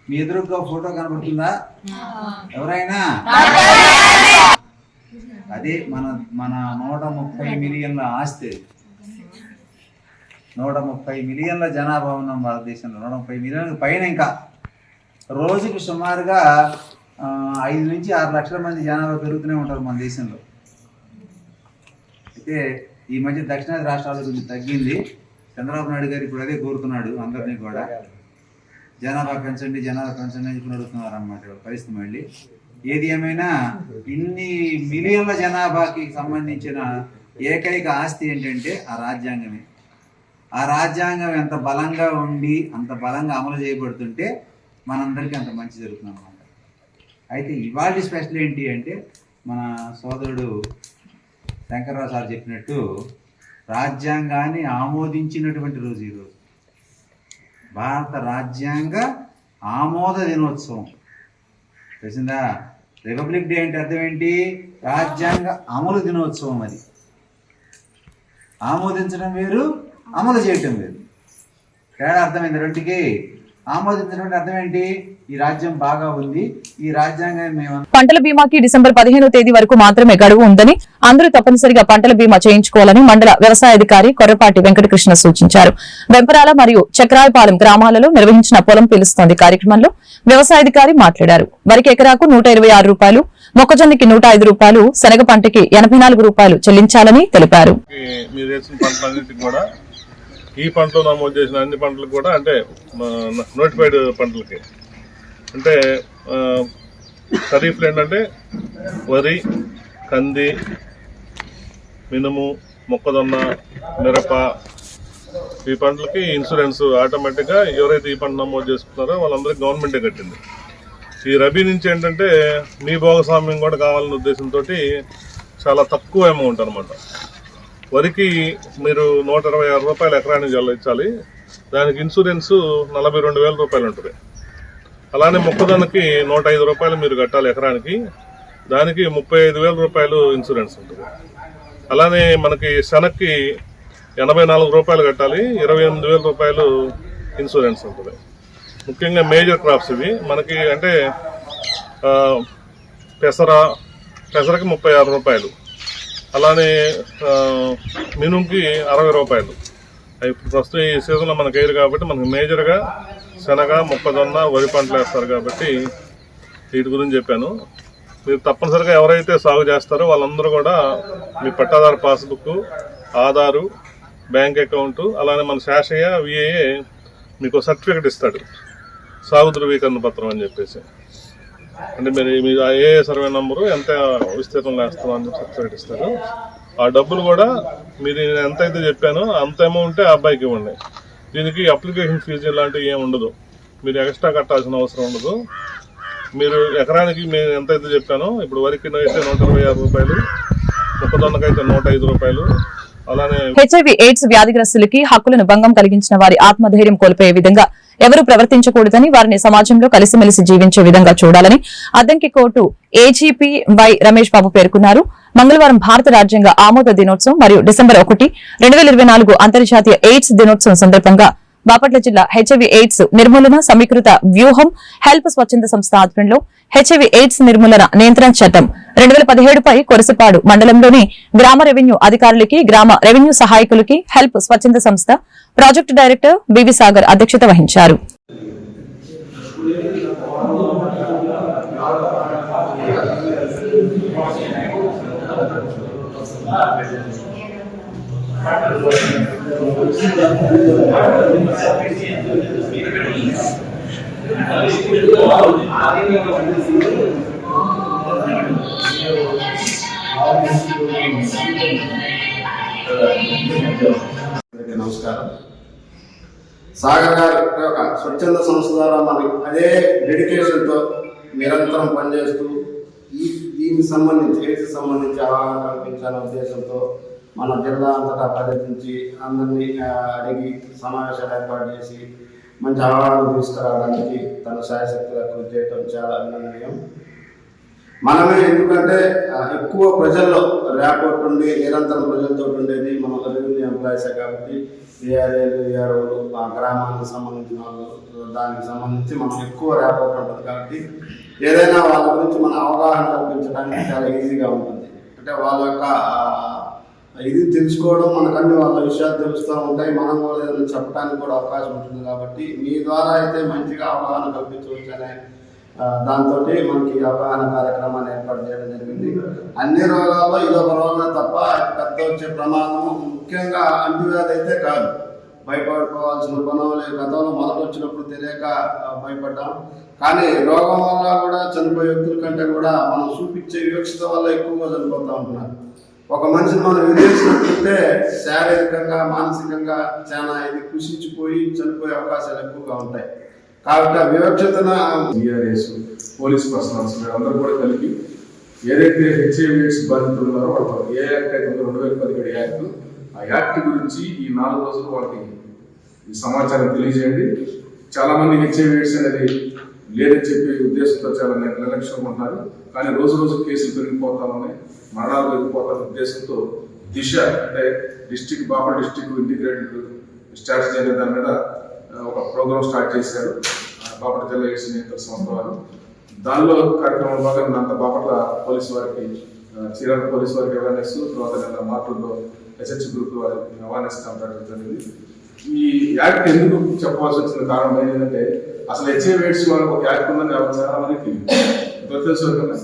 మీ ఎదురుగా ఫోటో కనబడుతుందా ఎవరైనా? అదే మన 130 మిలియన్ల ఆస్తి, 130 మిలియన్ల జనాభా ఉన్నాం భారతదేశంలో. 130 మిలియన్ల పైన ఇంకా రోజుకి సుమారుగా 5 నుంచి 6 లక్షల మంది జనాభా పెరుగుతూనే ఉంటారు మన దేశంలో. అయితే ఈ మధ్య దక్షిణాది రాష్ట్రాల గురించి తగ్గింది. చంద్రబాబు నాయుడు గారు ఇప్పుడు అదే కోరుతున్నాడు అందరినీ కూడా, జనాభా పెంచండి అని చెప్పి అడుగుతున్నారు అన్నమాట పరిస్థితి. మళ్ళీ ఏది ఏమైనా ఇన్ని మిలియన్ల జనాభాకి సంబంధించిన ఏకైక ఆస్తి ఏంటంటే ఆ రాజ్యాంగమే. ఆ ఆ రాజ్యాంగం ఎంత బలంగా ఉండి అంత బలంగా అమలు చేయబడుతుంటే మనందరికీ అంత మంచి జరుగుతుంది అన్నమాట. అయితే ఇవాళ స్పెషల్ ఏంటి అంటే మన సోదరుడు శంకర్రావు సార్ చెప్పినట్టు రాజ్యాంగాన్ని ఆమోదించినటువంటి రోజు ఈరోజు భారత రాజ్యాంగ ఆమోద దినోత్సవం. తెలిసిందా? రిపబ్లిక్ డే అంటే అర్థం ఏంటి? రాజ్యాంగ అమలు దినోత్సవం. అది ఆమోదించడం వేరు, అమలు చేయటం వేరు. తేడా అర్థమైంది రెండుకి. ఆమోదించడం అంటే అర్థం ఏంటి? ఈ రాజ్యం బాగా ఉంది, ఈ రాజ్యాంగాన్ని మేము. పంటల బీమాకి డిసెంబర్ 15వ తేదీ వరకు మాత్రమే గడువు ఉందని, అందరూ తప్పనిసరిగా పంటల బీమా చేయించుకోవాలని మండల వ్యవసాయాధికారి కొర్రపాటి వెంకటకృష్ణ సూచించారు. వెంపరాల మరియు చక్రాయపాలెం గ్రామాలలో నిర్వహించిన పొలం పిలుస్తోంది కార్యక్రమంలో వ్యవసాయాధికారి మాట్లాడారు. వరికి ఎకరాకు 126 రూపాయలు, మొక్కజొన్నకి 105 రూపాయలు, శనగ పంటకి 84 రూపాయలు చెల్లించాలని తెలిపారు. ఈ పంటలో నమోదు చేసిన అన్ని పంటలకు కూడా అంటే నోటిఫైడ్ పంటలకి అంటే ఖరీఫ్లు ఏంటంటే వరి, కంది, మినుము, మొక్కజొన్న, మిరప ఈ పంటలకి ఇన్సూరెన్స్ ఆటోమేటిక్గా ఎవరైతే ఈ పంట నమోదు చేసుకున్నారో వాళ్ళందరికీ గవర్నమెంటే కట్టింది. ఈ రబీ నుంచి ఏంటంటే మీ భాగస్వామ్యం కూడా కావాలనే ఉద్దేశంతో చాలా తక్కువ అమౌంట్ అనమాట. వరికి మీరు 126 రూపాయలు ఎకరానికి చెల్లించాలి, దానికి ఇన్సూరెన్స్ 42,000 రూపాయలు ఉంటుంది. అలానే మొక్కజొన్నకి 105 రూపాయలు మీరు కట్టాలి ఎకరానికి, దానికి 35,000 రూపాయలు ఇన్సూరెన్స్ ఉంటుంది. అలానే మనకి శనక్కి 84 రూపాయలు కట్టాలి, 28,000 రూపాయలు ఇన్సూరెన్స్ ఉంటుంది. ముఖ్యంగా మేజర్ క్రాప్స్ ఇవి మనకి అంటే పెసరకి 36 రూపాయలు, అలానే మినుముకి 60 రూపాయలు. ఇప్పుడు ప్రస్తుతం ఈ సీజన్లో మనకు వేయరు కాబట్టి మనకు మేజర్గా శనగ, మొక్కజొన్న, వరి పంటలు వేస్తారు కాబట్టి వీటి గురించి చెప్పాను. మీరు తప్పనిసరిగా ఎవరైతే సాగు చేస్తారో వాళ్ళందరూ కూడా మీ పట్టాదారు పాస్బుక్, ఆధారు, బ్యాంక్ అకౌంట్, అలానే మన శాషయ్య విఏఏ మీకు సర్టిఫికెట్ ఇస్తాడు, సాగు ధృవీకరణ పత్రం అని చెప్పేసి. అంటే మీరు మీ ఏ సర్వే నంబరు ఎంత విస్తీర్ణంలో వేస్తామో అని సర్టిఫికేట్ ఇస్తారు. ఆ డబ్బులు కూడా మీరు ఎంత అయితే చెప్పానో అంత అమౌంటే ఆ అబ్బాయికి ఇవ్వండి. దీనికి అప్లికేషన్ ఫీజు ఇలాంటివి ఏమి ఉండదు, మీరు ఎక్స్ట్రా కట్టాల్సిన అవసరం ఉండదు. మీరు ఎకరానికి మీరు ఎంత అయితే చెప్పానో ఇప్పుడు వరికి అయితే 126 రూపాయలు, మొక్కజొన్నకైతే 105 రూపాయలు. అలానే హెచ్ఐవి ఎయిడ్స్ వ్యాధిగ్రస్తులకి హక్కులను భంగం కలిగించిన వారి ఆత్మధైర్యం కోల్పోయే విధంగా ఎవరు ప్రవర్తించకూడదని, వారిని సమాజంలో కలిసిమెలిసి జీవించే విధంగా చూడాలని Addanki court AGP Y Ramesh Babu పేర్కొన్నారు. మంగళవారం భారత రాజ్యాంగ ఆమోద దినోత్సవం మరియు డిసెంబర్ 1, 2024 అంతర్జాతీయ ఎయిడ్స్ దినోత్సవం సందర్భంగా బాపట్ల జిల్లా హెచ్ఐవి ఎయిడ్స్ నిర్మూలన సమీకృత వ్యూహం హెల్ప్ స్వచ్ఛంద సంస్థ ఆధ్వర్యంలో హెచ్ఐవి ఎయిడ్స్ నిర్మూలన నియంత్రణ చట్టం 2017పై కొరసపాడు మండలంలోని గ్రామ రెవెన్యూ అధికారులకి, గ్రామ రెవెన్యూ సహాయకులకి హెల్ప్ స్వచ్ఛంద సంస్థ ప్రాజెక్టు డైరెక్టర్ బివి సాగర్ అధ్యక్షత వహించారు. నమస్కారం. సాగర్ గారి యొక్క స్వచ్ఛంద సంస్థ ద్వారా మనకి అదే డెడికేషన్తో నిరంతరం పనిచేస్తూ దీనికి సంబంధించి ఎయిడ్స్ సంబంధించి అవగాహన కల్పించాలనే ఉద్దేశంతో మన జిల్లా అంతటా పర్యటించి అందరినీ అడిగి సమావేశాలు ఏర్పాటు చేసి మంచి అవగాహన తీసుకురావడానికి తన శాయశక్తిగా కృషి చేయడం చాలా అభినందనీయం. మనమే ఎందుకంటే ఎక్కువ ప్రజల్లో ర్యాపోర్ట్ ఉండి నిరంతరం ప్రజలతో ఉండేది మన రెవెన్యూ ఎంప్లాయీసే కాబట్టి ఏఆర్ఏలు, ఏఆర్ఓలు, ఆ గ్రామానికి సంబంధించిన వాళ్ళు, దానికి సంబంధించి మనం ఎక్కువ ర్యాపోర్ట్ ఉంటుంది కాబట్టి ఏదైనా వాళ్ళ గురించి మన అవగాహన కల్పించడానికి చాలా ఈజీగా ఉంటుంది. అంటే వాళ్ళ యొక్క ఇది తెలుసుకోవడం, మనకన్నీ వాళ్ళ విషయాలు తెలుస్తూ ఉంటాయి, మనం కూడా ఏదైనా చెప్పడానికి కూడా అవకాశం ఉంటుంది. కాబట్టి మీ ద్వారా అయితే మంచిగా అవగాహన కల్పించవచ్చు అనే దాంతో మనకి అవగాహన కార్యక్రమాన్ని ఏర్పాటు చేయడం జరిగింది. అన్ని రోగాల్లో ఇదొక రోగమే తప్ప పెద్ద వచ్చే ప్రమాదం ముఖ్యంగా అంటువ్యాధి అయితే కాదు. భయపడిపోవాల్సిన పనం లేదు. గతంలో మొదట వచ్చినప్పుడు తెలియక భయపడ్డాం, కానీ రోగం వల్ల కూడా చనిపోయే వ్యక్తుల కంటే కూడా మనం చూపించే వివక్షత వల్ల ఎక్కువగా చనిపోతూ ఉంటున్నారు. ఒక మనిషిని మనం విధించినట్లయితే శారీరకంగా మానసికంగా చాలా ఇది కృషించిపోయి చనిపోయే అవకాశాలు ఎక్కువగా ఉంటాయి. కాబట్టి ఆ వివక్షతన టీఆర్ఎస్ పోలీస్ పర్సనల్స్ అందరూ కూడా కలిపి ఏదైతే హెచ్ఐవి/ఎయిడ్స్ బాధితులు ఉన్నారో వాళ్ళు ఏ యాక్ట్ అయితే 2017 యాక్ట్, ఆ యాక్ట్ గురించి ఈ 4 రోజులు వాళ్ళకి ఈ సమాచారం తెలియజేయండి. చాలా మంది హెచ్ఐవి/ఎయిడ్స్ అనేది లేదని చెప్పి ఉద్దేశంతో చాలా నిర్లక్ష్యంగా ఉంటున్నారు. కానీ రోజు రోజు కేసులు పెరిగిపోతా ఉన్నాయి, మరణాలు పెరిగిపోతున్న ఉద్దేశంతో దిశ అంటే బాపట్ల డిస్ట్రిక్ట్ ఇంటిగ్రేటెడ్ స్ట్రాటజీ అనే దాని మీద ఒక ప్రోగ్రామ్ స్టార్ట్ చేశారు బాపట్ల జిల్లా ఎయిడ్స్ నియంత్రణ సంస్థ వారు. దానిలో కార్యక్రమం భాగంగా అంత బాపట్ల పోలీసు వారికి, చీరాల పోలీసు వారికి అవేర్నెస్, తర్వాత మార్పుల్లో ఎస్హెచ్ గ్రూప్ వారికి అవేర్నెస్ కాంట్రాక్ట్ జరిగింది. ఈ యాక్ట్ ఎందుకు చెప్పవలసి వచ్చిన కారణం ఏంటంటే అసలు హెచ్ఐవి/ఎయిడ్స్ వాళ్ళకి ఒక యాక్ట్ ఉందని చాలా మందికి తెలియదు. తెలుసు కదా,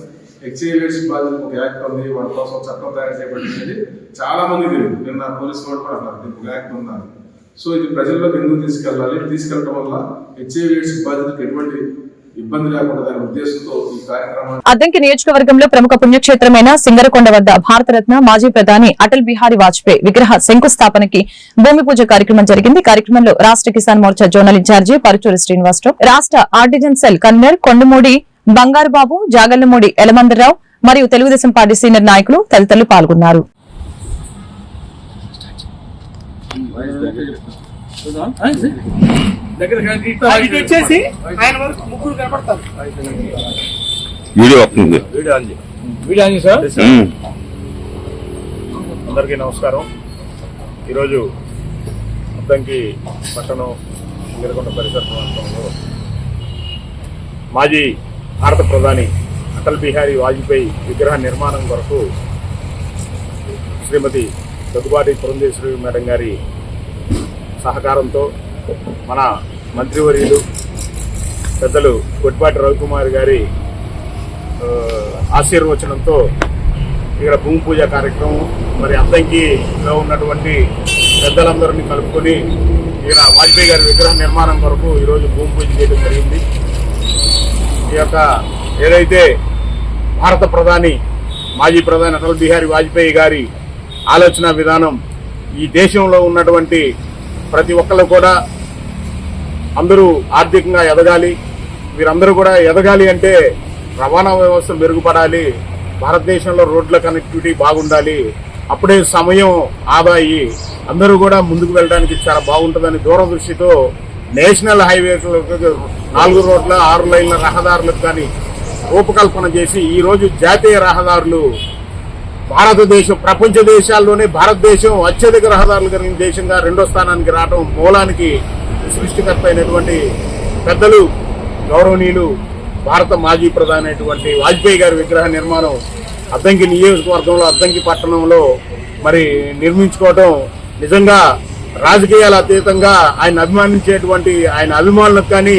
హెచ్ఐవి/ఎయిడ్స్ బాధితులకు ఒక యాక్ట్ ఉంది, వాళ్ళ కోసం చట్టం తయారు చేయబడింది చాలా మందికి తెలియదు. నిన్న పోలీసు వాళ్ళు కూడా అన్నారు దీనికి ఒక యాక్ట్ ఉందని. సో ఇది ప్రజల్లోకి ఎందుకు తీసుకెళ్ళాలి, తీసుకెళ్ళడం వల్ల హెచ్ఐవి/ఎయిడ్స్ బాధితులకు ఎటువంటి ఇబ్బంది లేకుండా దాని ఉద్దేశంతో ఈ కార్యక్రమాన్ని అద్దంకి నియోజకవర్గంలో ప్రముఖ పుణ్యక్షేత్రమైన సింగరకొండ వద్ద భారతరత్న మాజీ ప్రధాని అటల్ బిహారీ వాజ్పేయి విగ్రహ శంకుస్థాపనకి భూమి పూజ కార్యక్రమం జరిగింది. కార్యక్రమంలో రాష్ట్ర కిసాన్ మోర్చా జోనల్ ఇన్ఛార్జి పరుచూరి శ్రీనివాసరావు, రాష్ట్ర artisan cell convener Kondamudi Bangarubabu, Jagallamudi Elamandarao మరియు తెలుగుదేశం పార్టీ సీనియర్ నాయకులు తదితరులు పాల్గొన్నారు. అందరికీ నమస్కారం. ఈరోజు అద్దంకి పట్టణం సింగరకొండ పరిసర ప్రాంతంలో మాజీ భారత ప్రధాని అటల్ బిహారీ వాజ్పేయి విగ్రహ నిర్మాణం కొరకు శ్రీమతి దగ్గుబాటి పురంధేశ్వరి మేడం గారి సహకారంతో మన మంత్రివర్యులు పెద్దలు కొట్టిపాటి రవికుమార్ గారి ఆశీర్వచనంతో ఇక్కడ భూమి పూజ కార్యక్రమం, మరి అద్దంకిలో ఉన్నటువంటి పెద్దలందరినీ కలుపుకొని ఇక్కడ వాజ్పేయి గారి విగ్రహ నిర్మాణం కొరకు ఈరోజు భూమి పూజ చేయడం జరిగింది. ఈ యొక్క ఏదైతే భారత ప్రధాని మాజీ ప్రధాని అటల్ బిహారీ వాజ్పేయి గారి ఆలోచన విధానం, ఈ దేశంలో ఉన్నటువంటి ప్రతి ఒక్కళ్ళు కూడా అందరూ ఆర్థికంగా ఎదగాలి, వీరందరూ కూడా ఎదగాలి అంటే రవాణా వ్యవస్థ మెరుగుపడాలి, భారతదేశంలో రోడ్ల కనెక్టివిటీ బాగుండాలి, అప్పుడే సమయం ఆదా అయ్యి అందరూ కూడా ముందుకు వెళ్ళడానికి చాలా బాగుంటుందని దూరదృష్టితో నేషనల్ హైవేలకు 4 రోడ్ల 6 లైన్ల రహదారులకు కానీ రూపకల్పన చేసి ఈరోజు జాతీయ రహదారులు భారతదేశం ప్రపంచ దేశాల్లోనే భారతదేశం అత్యధిక రహదారులు కలిగిన దేశంగా 2వ స్థానానికి రావడం మూలానికి సృష్టికర్త అయినటువంటి పెద్దలు గౌరవనీయులు భారత మాజీ ప్రధాని అయినటువంటి వాజ్పేయి గారి విగ్రహ నిర్మాణం అద్దంకి నియోజకవర్గంలో అద్దంకి పట్టణంలో మరి నిర్మించుకోవడం నిజంగా రాజకీయాల అతీతంగా ఆయన అభిమానించేటువంటి ఆయన అభిమానులకు కానీ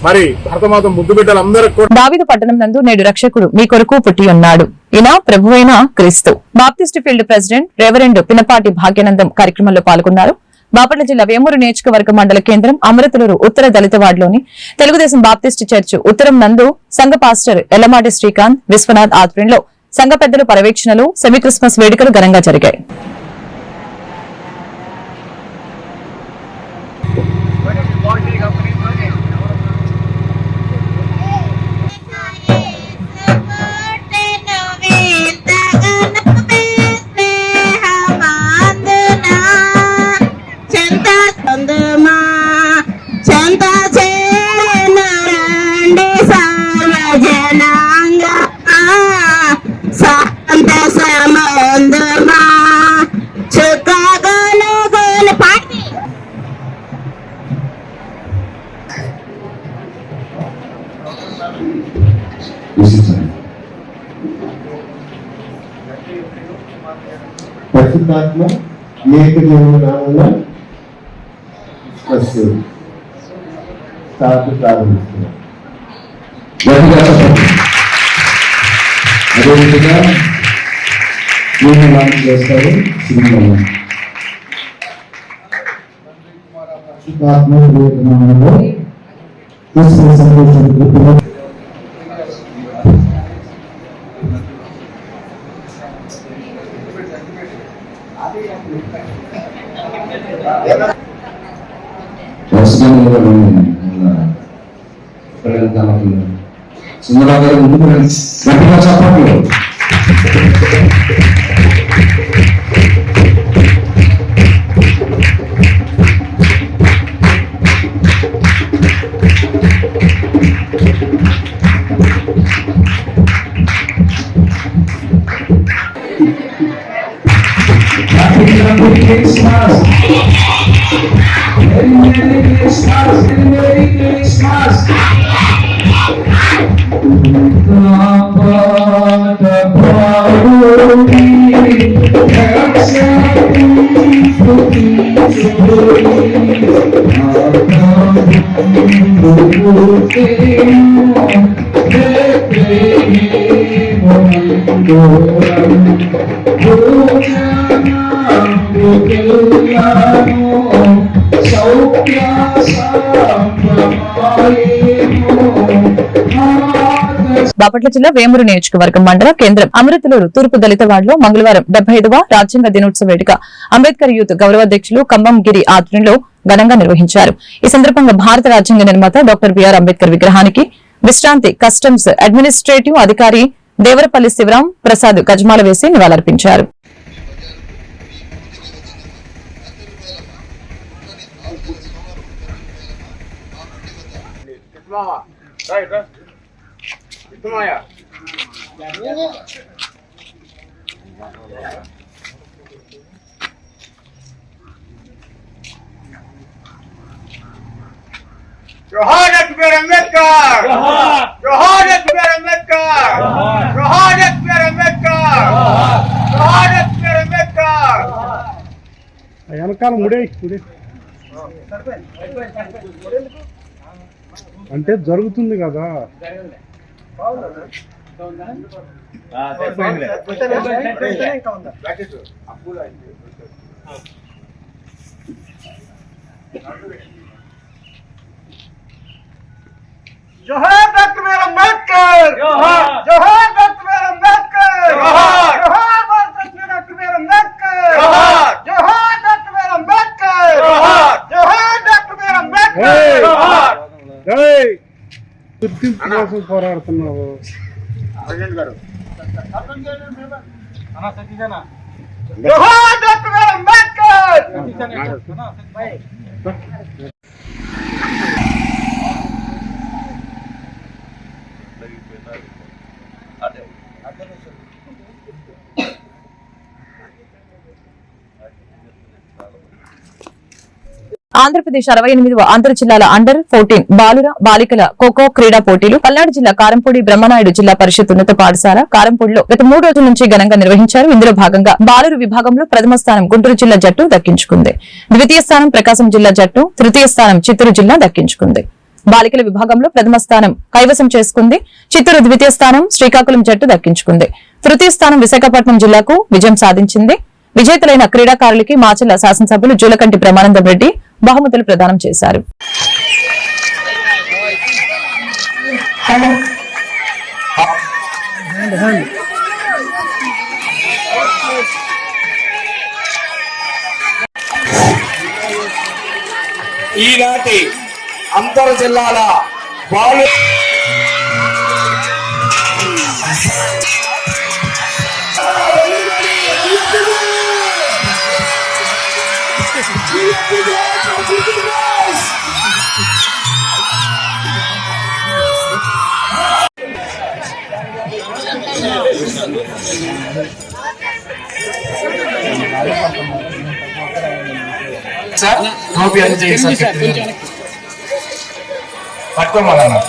మరి భరతమాత ముద్దు బిడ్డలందరికీ కూడా దావీదు పట్టణం నందు నేడు రక్షకుడు మీ కొరకు పుట్టి ఉన్నాడు, ఈయన ప్రభువైన క్రీస్తు. Baptist field president reverend Pinapati Bhagyanandam కార్యక్రమంలో పాల్గొన్నారు. బాపట్ల జిల్లా వేమూరు నియోజకవర్గ మండల కేంద్రం అమృతలూరు ఉత్తర దళిత వార్డులోని తెలుగుదేశం బాప్టిస్ట్ చర్చ్ ఉత్తరం నందు సంఘ పాస్టర్ ఎల్లమాటి శ్రీకాంత్ విశ్వనాథ్ ఆధ్వర్యంలో సంఘ పెద్దల పర్యవేక్షణలో సెమీ క్రిస్మస్ వేడుకలు ఘనంగా జరిగాయి. పరిశుద్ధాత్మ ఏక దేవుని నామమున ప్రారంభిస్తున్నాం. అదేవిధంగా నిర్మాణం చేస్తారు. పరిశుద్ధాత్మ ఏక నామములో సుందరరావు గారు ముందుకు గట్టిగా చెప్పండి. బాపట్ల జిల్లా వేమూరు నియోజకవర్గం మండల కేంద్రం అమృతలూరు తూర్పు దళిత వార్డులో మంగళవారం 75వ రాజ్యాంగ దినోత్సవ వేడుక అంబేద్కర్ యూత్ గౌరవాధ్యక్షులు కంబం గిరి ఆధ్వర్యంలో ఘనంగా నిర్వహించారు. ఈ సందర్భంగా భారత రాజ్యాంగ నిర్మాత డాక్టర్ బిఆర్ అంబేద్కర్ విగ్రహానికి విశ్రాంతి కస్టమ్స్ అడ్మినిస్ట్రేటివ్ అధికారి దేవరపల్లి శివరాం ప్రసాద్ గజమాల వేసి నివాళులర్పించారు. जोहार डॉक्टर अंबेडकर जोहार डॉक्टर अंबेडकर जोहार डॉक्टर अंबेडकर जोहार डॉक्टर अंबेडकर వెనకాల ముడే అంటే జరుగుతుంది కదా. जोहार डॉक्टर अंबेडकर जोहार डॉक्टर अंबेडकर जोहार डॉक्टर अंबेडकर जोहार डॉक्टर अंबेडकर जोहार डॉक्टर अंबेडकर గుర్తింపు కోసం పోరాడుతున్నావు. जोहार डॉक्टर अंबेडकर ఆంధ్రప్రదేశ్ 68వ అంతర్ జిల్లాల అండర్ 14 బాలుర బాలికల ఖోఖో క్రీడా పోటీలు పల్నాడు జిల్లా కారంపూడి బ్రహ్మనాయుడు జిల్లా పరిషత్ ఉన్నత పాఠశాల కారంపూడిలో గత 3 రోజుల నుంచి ఘనంగా నిర్వహించారు. ఇందులో భాగంగా బాలురు విభాగంలో ప్రథమ స్థానం గుంటూరు జిల్లా జట్టు దక్కించుకుంది. ద్వితీయ స్థానం ప్రకాశం జిల్లా జట్టు, తృతీయ స్థానం చిత్తూరు జిల్లా దక్కించుకుంది. బాలికల విభాగంలో ప్రథమ స్థానం కైవసం చేసుకుంది. చిత్తూరు ద్వితీయ స్థానం శ్రీకాకుళం జట్టు దక్కించుకుంది. తృతీయ స్థానం విశాఖపట్నం జిల్లాకు విజయం సాధించింది. విజేతలైన క్రీడాకారులకి మాచర్ల శాసనసభ్యులు జూలకంటి బ్రహ్మానందం రెడ్డి బహుమతులు ప్రదానం చేశారు. ఈనాటి అంతర్ జిల్లాల బాలు సార్ టోపీ అని చేయండి సార్ పట్టుకోమన్నా.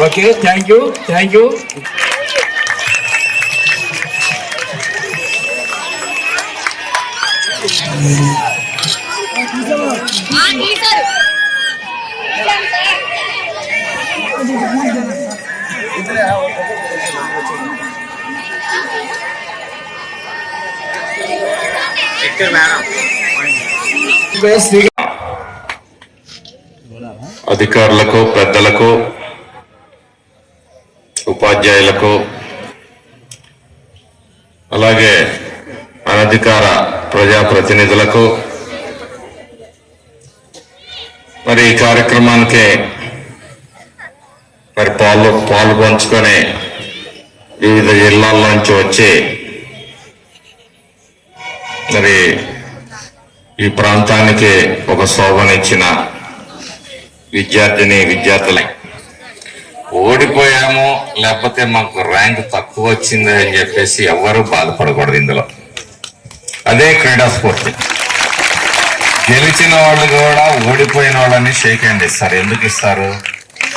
Okay thank you. అధికారులకు, పెద్దలకు, ఉపాధ్యాయులకు అలాగే అనధికార ప్రజాప్రతినిధులకు మరి ఈ కార్యక్రమానికి మరి పాలు పంచుకొని వివిధ జిల్లాల నుంచి వచ్చి మరి ఈ ప్రాంతానికి ఒక శోభనిచ్చిన విద్యార్థులు ఓడిపోయాము లేకపోతే మాకు ర్యాంక్ తక్కువ వచ్చింది అని చెప్పేసి ఎవరు బాధపడకూడదు. ఇందులో అదే క్రీడా స్ఫూర్తి. గెలిచిన వాళ్ళు కూడా ఓడిపోయిన వాళ్ళని షేక్ హ్యాండ్ ఇస్తారు. ఎందుకు ఇస్తారు?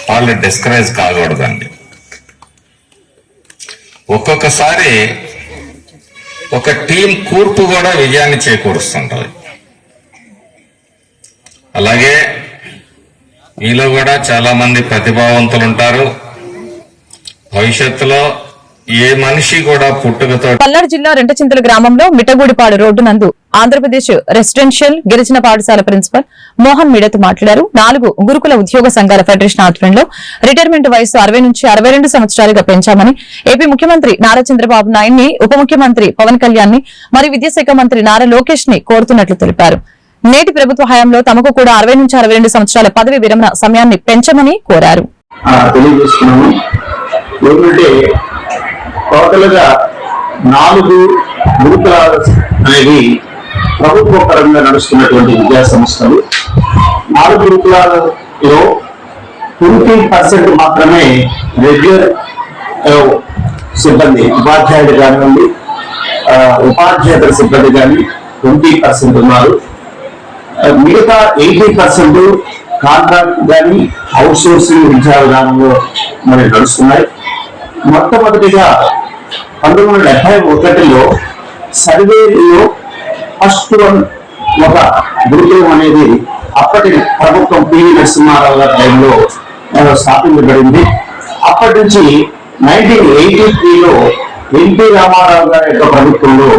వాళ్ళు డిస్కరేజ్ కాకూడదండి. ఒక్కొక్కసారి ఒక టీం కూర్పు కూడా విజయాన్ని చేకూరుస్తుంటది. అలాగే మీలో కూడా చాలా మంది ప్రతిభావంతులు ఉంటారు. భవిష్యత్తులో ఏ మనిషి కూడా పుట్టుకతో. పల్నాడు జిల్లా రెంటచింతల గ్రామంలో మిట్టగూడిపాడు రోడ్డు నందు ఆంధ్రప్రదేశ్ రెసిడెన్షియల్ గిరిజన పాఠశాల ప్రిన్సిపల్ మోహన్ మీడతో మాట్లాడారు. 4 గురుకుల ఉద్యోగ సంఘాల ఫెడరేషన్ ఆధ్వర్యంలో రిటైర్మెంట్ వయసు 60 నుంచి 62 సంవత్సరాలుగా పెంచామని, ఏపీ ముఖ్యమంత్రి నారా చంద్రబాబు నాయుడు ని, ఉప ముఖ్యమంత్రి పవన్ కళ్యాణ్ ని మరియు విద్యాశాఖ మంత్రి నారా లోకేష్ ని కోరుతున్నట్లు తెలిపారు. నేటి ప్రభుత్వ హయాంలో తమకు కూడా 60 నుంచి 62 సంవత్సరాల పదవి విరమణ సమయాన్ని పెంచమని కోరారు. టోటల్ గా 4 గురుకులాలు అనేవి ప్రభుత్వ పరంగా నడుస్తున్నటువంటి విద్యా సంస్థలు. 4 గురుకులాలలో 20% మాత్రమే రెగ్యులర్ సిబ్బంది, ఉపాధ్యాయులు కానివ్వండి, ఉపాధ్యాయుల సిబ్బంది కానీ 20% ఉన్నారు. మిగతా 80% కాంట్రాక్ట్ కానీ అవుట్ సోర్సింగ్ విద్యా విధానంలో మరి నడుస్తున్నాయి. మొట్టమొదటిగా 1971లో సర్వేలో ఫస్ట్ ఒక గురుకులం అనేది అప్పటి ప్రభుత్వం పివి నరసింహారావు గారి టైంలో స్థాపించబడింది. అప్పటి నుంచి 1983లో ఎన్టీ రామారావు గారి యొక్క ప్రభుత్వంలో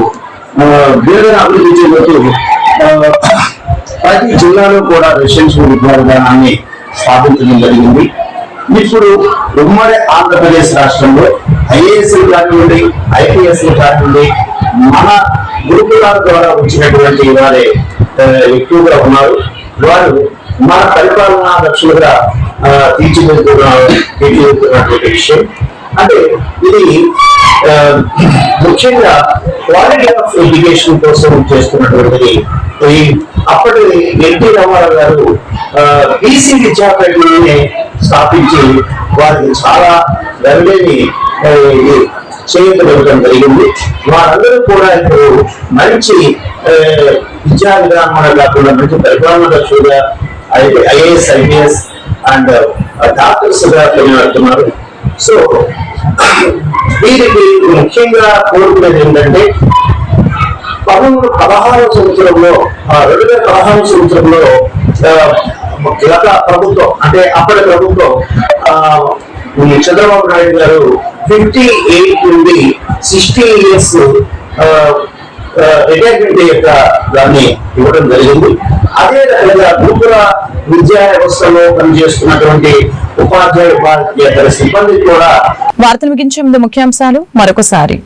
గిరిజన అభివృద్ధి చెందుతూ ప్రతి జిల్లాలో కూడా రెసిడెన్షియల్ విద్యా విధానాన్ని స్థాపించడం జరిగింది. ఇప్పుడు ఉమ్మడి ఆంధ్రప్రదేశ్ రాష్ట్రంలో ఐఏఎస్లు కానివ్వండి, ఐపీఎస్లు కానివ్వండి, మన గురుకులాల ద్వారా వచ్చినటువంటి వారే ఎక్కువగా ఉన్నారు. వారు మన పరిపాలనా దక్షులుగా తీర్చిదిద్దుతున్నటువంటి విషయం. అంటే ఇది ముఖ్యంగా క్వాలిటీ ఆఫ్ ఎడ్యుకేషన్ కోసం చేస్తున్నటువంటిది. అప్పటి ఎన్టీ రామారావు గారు బీసీ విద్యాపీఠాన్ని స్థాపించి వారికి చాలా వెంటనే చేయగలగడం జరిగింది. వారందరూ కూడా ఇప్పుడు మంచి విద్యా విధానం కాకుండా మంచి పరిపాలన దక్షులుగా ఐఏఎస్, ఐపీఎస్ అండ్ డాక్టర్స్ గా పనిచేస్తున్నారు. సో వీరికి ముఖ్యంగా కోరుకునేది ఏంటంటే 2016 సంవత్సరంలో 2016 సంవత్సరంలో గత ప్రభుత్వం అంటే అప్పటి ప్రభుత్వం చంద్రబాబు నాయుడు గారు 58 నుండి 60 years రిటైర్మెంట్ యొక్క దాన్ని ఇవ్వడం జరిగింది. అదే రకంగా గురుకుల విద్యా వ్యవస్థలో పనిచేస్తున్నటువంటి ఉపాధ్యాయుల సిబ్బంది కూడా. వార్తలు ముగించే ముందు ముఖ్యాంశాలు మరొకసారి.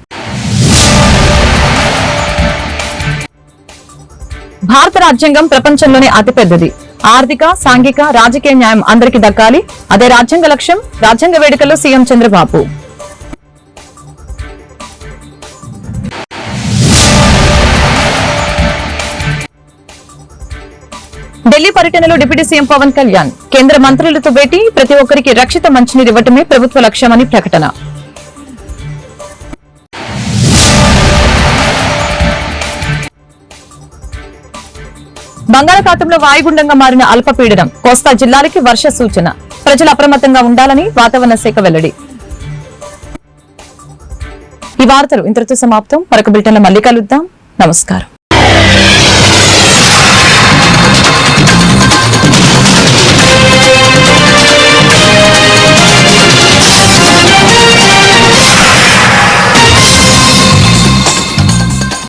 భారత రాజ్యాంగం ప్రపంచంలోనే అతిపెద్దది. ఆర్థిక, సాంఘిక, రాజకీయ న్యాయం అందరికీ దక్కాలి. అదే రాజ్యాంగ లక్ష్యం. రాజ్యాంగ వేడుకల్లో సీఎం చంద్రబాబు. ఢిల్లీ పర్యటనలో డిప్యూటీ సీఎం పవన్ కళ్యాణ్ కేంద్ర మంత్రులతో భేటీ. ప్రతి ఒక్కరికి రక్షిత మంచినీరు ఇవ్వటమే ప్రభుత్వ లక్ష్యమని ప్రకటన. బంగాళాఖాతంలో వాయుగుండంగా మారిన అల్పపీడనం. కోస్తా జిల్లాలకి వర్ష సూచన. ప్రజలు అప్రమత్తంగా ఉండాలని వాతావరణ శాఖ వెల్లడి. ఈ వార్తలు ఇంతటితో సమాప్తం. మరొక బులెటిన్లో మళ్ళీ కలుద్దాం. నమస్కారం.